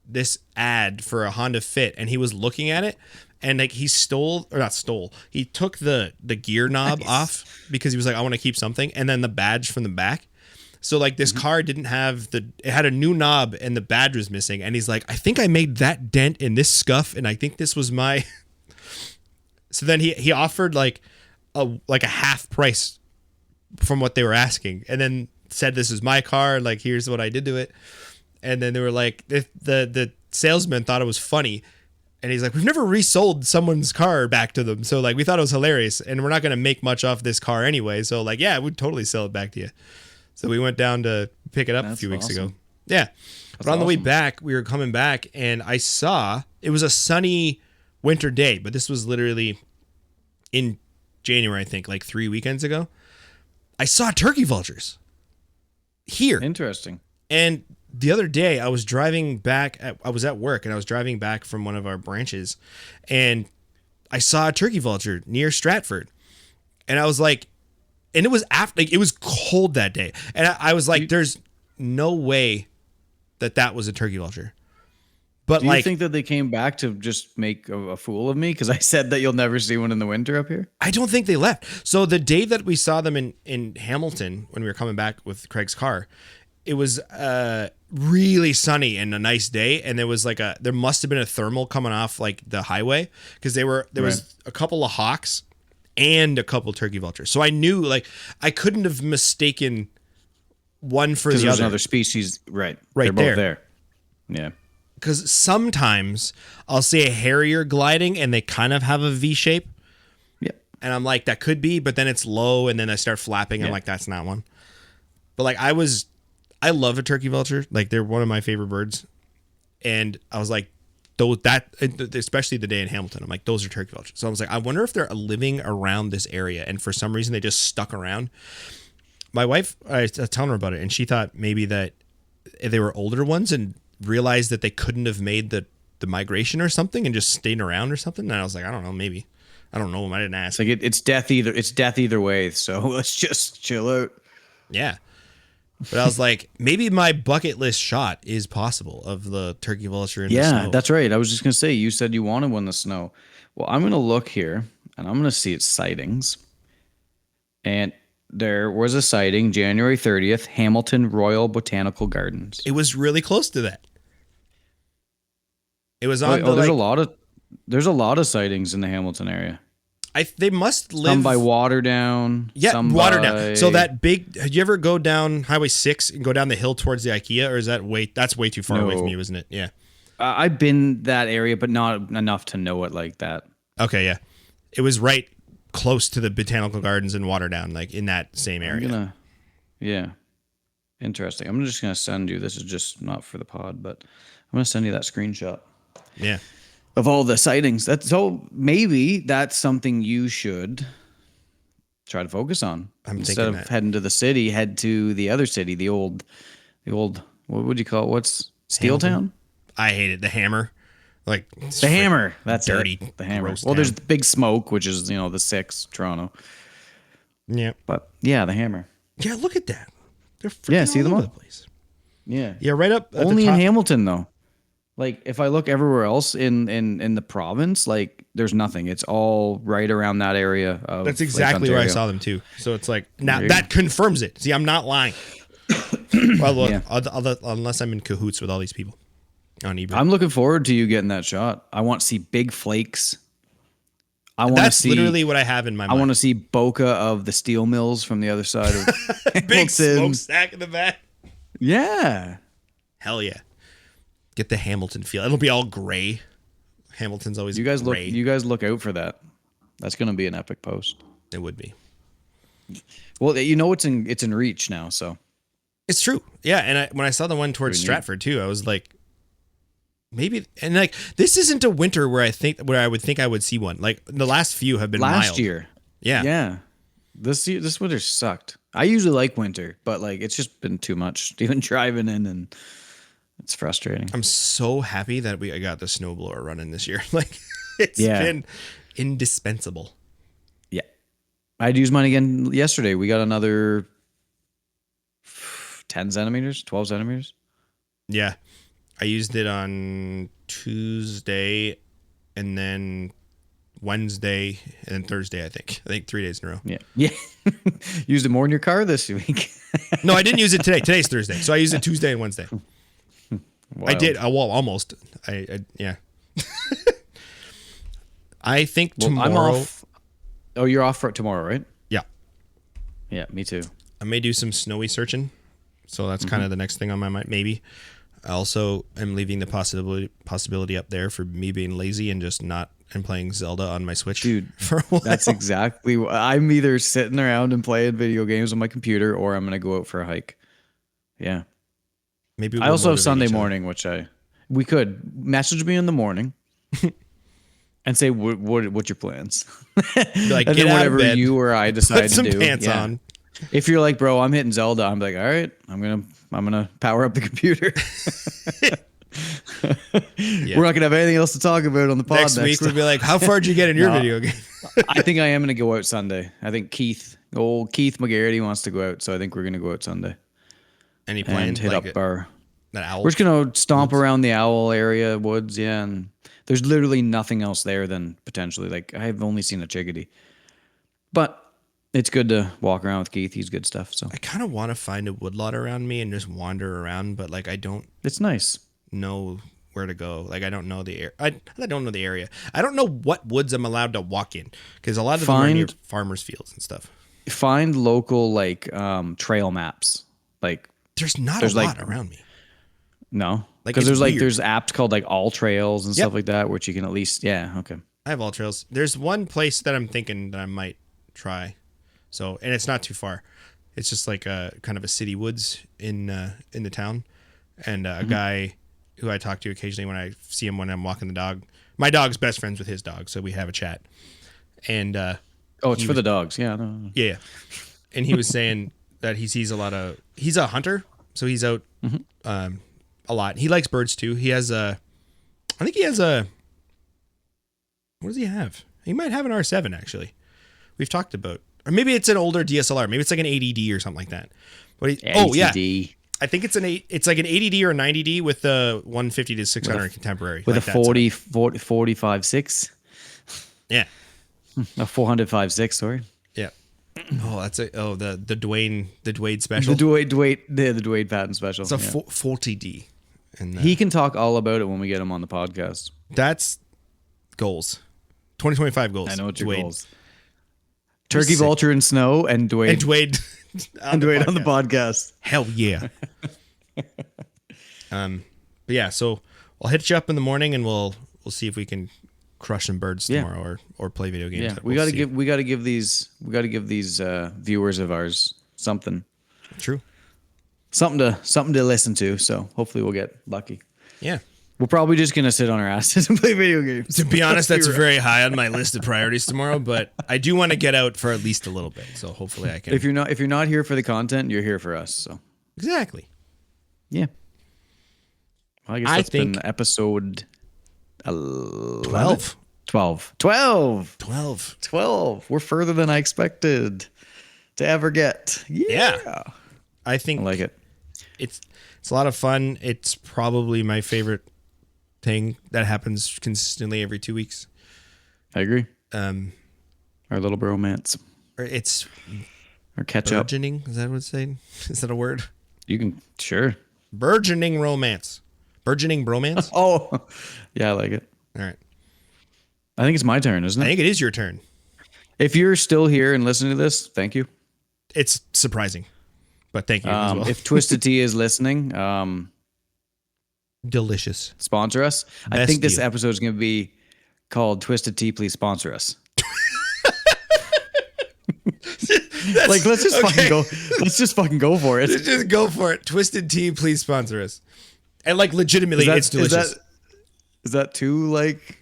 this ad for a Honda Fit, and he was looking at it, and like he he took the gear knob off because he was like, I want to keep something, and then the badge from the back. So like this car didn't have it had a new knob and the badge was missing. And he's like, I think I made that dent in this scuff. And I think this was my, so then he offered like a half price from what they were asking. And then said, this is my car. Like, here's what I did to it. And then they were like, the salesman thought it was funny. And he's like, we've never resold someone's car back to them. So like, we thought it was hilarious, and we're not going to make much off this car anyway. So like, yeah, we'd totally sell it back to you. So we went down to pick it up a few weeks ago. Yeah. But on the way back, we were coming back, and I saw, it was a sunny winter day, but this was literally in January, I think, like 3 weekends ago. I saw turkey vultures here. Interesting. And the other day I was driving back, I was at work, and I was driving back from one of our branches, and I saw a turkey vulture near Stratford. And I was like, and it was it was cold that day. And I was like, there's no way that was a turkey vulture. But do you think that they came back to just make a fool of me? Because I said that you'll never see one in the winter up here. I don't think they left. So the day that we saw them in Hamilton, when we were coming back with Craig's car, it was really sunny and a nice day, and there must have been a thermal coming off like the highway, because there was a couple of hawks and a couple turkey vultures. So I knew, like, I couldn't have mistaken one for the other. There's another species, right? Right, they're both there. Yeah. Because sometimes I'll see a harrier gliding and they kind of have a V shape. Yeah. And I'm like, that could be, but then it's low, and then I start flapping. Yeah. I'm like, that's not one. But like, I love a turkey vulture. Like, they're one of my favorite birds. And I was like, especially the day in Hamilton, I'm like, those are turkey vultures. So I was like, I wonder if they're living around this area, and for some reason they just stuck around. My wife, I was telling her about it, and she thought maybe that they were older ones and realized that they couldn't have made the migration or something and just stayed around or something. And I was like, I don't know, maybe. I don't know. I didn't ask. It's like it's death either way. So let's just chill out. Yeah. But I was like, maybe my bucket list shot is possible of the turkey vulture in the snow. Yeah, that's right. I was just going to say, you said you wanted one in the snow. Well, I'm going to look here, and I'm going to see its sightings. And there was a sighting January 30th, Hamilton Royal Botanical Gardens. It was really close to that. It was on there's a lot of sightings in the Hamilton area. They must live. Some by Waterdown. Yeah, Waterdown. So that big. Did you ever go down Highway 6 and go down the hill towards the IKEA, or is that's way too far away from you, isn't it? Yeah. I've been that area, but not enough to know it like that. Okay, yeah. It was right close to the botanical gardens in Waterdown, like in that same area. Yeah. Interesting. I'm just gonna send you. This is just not for the pod, but I'm gonna send you that screenshot. Yeah. Of all the sightings. So maybe that's something you should try to focus on. Instead of heading to the city, head to the other city, the old what would you call it? What's Steel Town? I hate it. The Hammer. Like the Hammer. That's dirty. The Hammer. Well, there's the Big Smoke, which is, the 6, Toronto. Yeah. But yeah, the Hammer. Yeah, look at that. They're freaking see them all all over the place. Yeah. Yeah, right up at only the top. In Hamilton though. Like, if I look everywhere else in the province, like, there's nothing. It's all right around that area of That's exactly where I saw them too. So it's like, now that confirms it. See, I'm not lying. Well, look, unless I'm in cahoots with all these people on eBay. I'm looking forward to you getting that shot. I want to see big flakes. That's literally what I have in my mind. I want to see bokeh of the steel mills from the other side of big smokestack in the back. Yeah. Hell yeah. Get the Hamilton feel. It'll be all gray. Hamilton's always gray. You guys look out for that. That's going to be an epic post. It would be. Well, it's in reach now, so. It's true. Yeah, and when I saw the one towards Stratford too, I was like, maybe. And like, this isn't a winter where I would think I would see one. Like, the last few have been last mild. year. Yeah. Yeah. This winter sucked. I usually like winter, but like, it's just been too much even driving in, and it's frustrating. I'm so happy that I got the snowblower running this year. Like, it's been indispensable. Yeah. I'd use mine again yesterday. We got another 10 centimeters, 12 centimeters. Yeah. I used it on Tuesday, and then Wednesday, and then Thursday, I think 3 days in a row. Yeah. Yeah. Used it more in your car this week. No, I didn't use it today. Today's Thursday. So I used it Tuesday and Wednesday. Wild. I did. Well, almost. Yeah. I think tomorrow. I'm off. Oh, you're off for tomorrow, right? Yeah. Yeah, me too. I may do some snowy searching. So that's kind of the next thing on my mind. Maybe. I also am leaving the possibility up there for me being lazy and just not and playing Zelda on my Switch. Dude, for a while. That's exactly what I'm either sitting around and playing video games on my computer, or I'm going to go out for a hike. Yeah. Maybe I also have Sunday morning, which we could message me in the morning and say what's your plans, like, and get then out whatever of bed, you or I decide put some to do. Pants on. If you're like, bro, I'm hitting Zelda, I'm like, all right, I'm gonna power up the computer. Yeah. We're not gonna have anything else to talk about on the pod next week. We'll be like, how far did you get in your video game? I think I am gonna go out Sunday. I think old Keith McGarity wants to go out, so I think we're gonna go out Sunday. Any plans? Hit like up our. That owl? We're just gonna stomp around the owl area, woods, yeah, and there's literally nothing else there than potentially, like, I've only seen a chickadee, but It's good to walk around with Keith. He's good stuff. So I kind of want to find a woodlot around me and just wander around, but like I don't. It's nice. Know where to go. Like I don't know the area. I don't know the area. I don't know what woods I'm allowed to walk in because a lot of them are near farmers' fields and stuff. Find local like trail maps. Like there's a lot around me. No, because there's apps called like All Trails and stuff like that, which you can at least okay. I have All Trails. There's one place that I'm thinking that I might try. So, and it's not too far. It's just like a kind of a city woods in the town, and a guy who I talk to occasionally when I see him when I'm walking the dog. My dog's best friends with his dog, so we have a chat. And it's for the dogs, yeah. No. Yeah. And he was saying that he sees a lot of. He's a hunter, so he's out a lot. He likes birds too. He has I think he has a. What does he have? He might have an R7 actually. We've talked about. Or maybe it's an older DSLR. Maybe it's like an 80D or something like that. But I think it's it's like an 80D or a 90D with the 150 to 600 contemporary. With like a 45.6. Yeah. A 405.6, sorry. Yeah. Oh, that's the Dwayne special. The Dwayne Patton special. It's a 40D. And he can talk all about it when we get him on the podcast. That's goals. 2025 goals. I know what your goals. Turkey, vulture, and snow, and Dwayne. And Dwayne on the podcast. Hell yeah. But yeah, so I'll hit you up in the morning, and we'll see if we can crush some birds tomorrow, or play video games. Yeah, we got to give these viewers of ours something. True. Something to listen to. So hopefully we'll get lucky. Yeah. We're probably just going to sit on our asses and play video games. To be honest, that's very high on my list of priorities tomorrow, but I do want to get out for at least a little bit. So hopefully I can. If you're not here for the content, you're here for us. So exactly. Yeah. Well, I guess that's been episode 12. 12. We're further than I expected to ever get. Yeah. I think I like it. It's a lot of fun. It's probably my favorite thing that happens consistently every 2 weeks. I agree. Our little bromance. It's or catch up. Burgeoning. Is that what it's saying? Is that a word? You can sure. Burgeoning romance. Burgeoning bromance. Oh, yeah, I like it. All right. I think it's my turn, isn't it? I think it is your turn. If you're still here and listening to this, thank you. It's surprising, but thank you as well. If Twisted Tea is listening, delicious. Sponsor us. I think this episode is going to be called Twisted Tea. Please sponsor us. Like, let's just fucking go. Let's just fucking go for it. Let's just go for it. Twisted Tea, please sponsor us. And like, legitimately, it's delicious. Is that too like?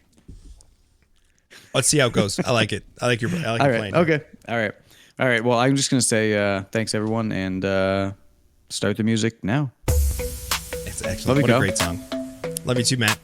Let's see how it goes. I like it. I like your plan. Okay. All right. Well, I'm just gonna say thanks everyone, and start the music now. It's excellent. What a great song. Love you too, Matt.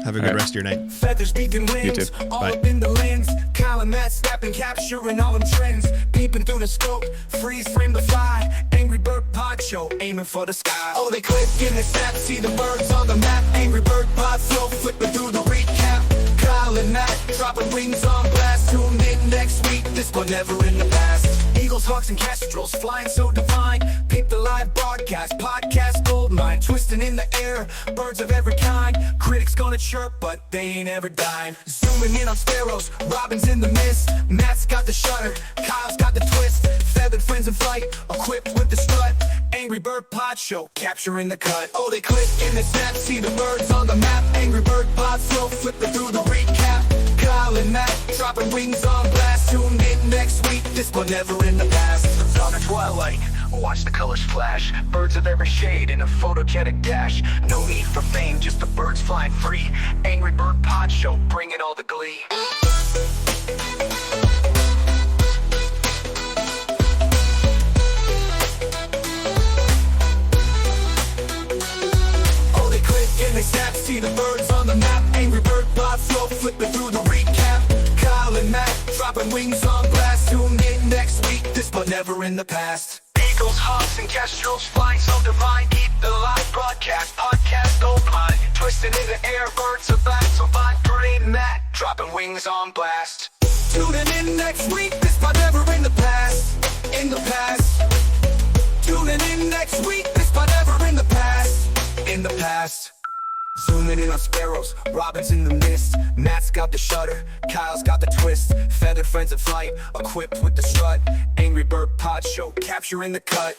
Have a good rest of your night. Feathers beating wings, you too. all Bye. up in the lens. Colin Matt snapping, capturing all them trends. Peeping through the scope, freeze frame the fly. Angry Bird Pod Show, aiming for the sky. Oh, they click in the snap, see the birds on the map. Angry Bird Pod Flow, flipping through the recap. Colin Matt, dropping wings on blast. Tune in next week, this one never in the past. Eagles, hawks, and kestrels flying so divine. Peep the live broadcast, podcast goldmine. Twisting in the air, birds of every kind. Critics gonna chirp, but they ain't ever dying. Zooming in on sparrows, robins in the mist. Matt's got the shutter, Kyle's got the twist. Feathered friends in flight, equipped with the strut. Angry Bird Pod Show, capturing the cut. Oh, they click in the snap, see the birds on the map. Angry Bird Pod Flow, flipping through the recap. Kyle and Matt, dropping wings on blast. Tune in next week, this one never in the past. Dawn of twilight, watch the colors flash. Birds of every shade in a photogenic dash. No need for fame, just the birds flying free. Angry Bird Pod Show, bringing all the glee. Oh, they click and they snap, see the birds on the map. Angry Bird Pod Flow, flipping through the recap. Kyle and Matt, dropping wings on blast. Tune in next week, this but never in the past. Eagles, hawks, and kestrels flying so divine. Keep the live broadcast, podcast goldmine. Twisting in the air, birds of black so fine. Brain Matt, dropping wings on blast. Tuning in next week, this part never in the past. In the past. Tuning in next week, this part never in the past. In the past. Zooming in on sparrows, robins in the mist. Matt's got the shutter, Kyle's got the twist. Feather friends in flight, equipped with the strut. Angry Bird Pod Show, capturing the cut.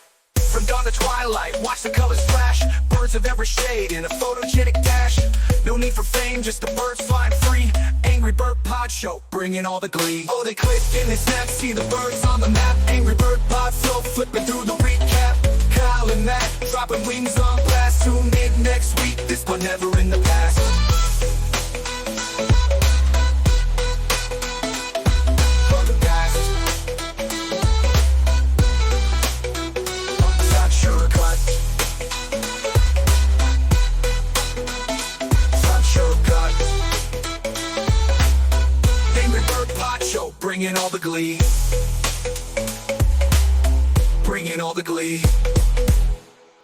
From dawn to twilight, watch the colors flash. Birds of every shade in a photogenic dash. No need for fame, just the birds flying free. Angry Bird Pod Show, bringing all the glee. Oh, they click and they snap, see the birds on the map. Angry Bird Pod Flow, flipping through the recap. Kyle and Matt, dropping wings on blast. Tune in next week, this one never in the past. For the past. Not shortcut. Not shortcut. Angry Bird Pod Show, bringing all the glee. Bringing all the glee.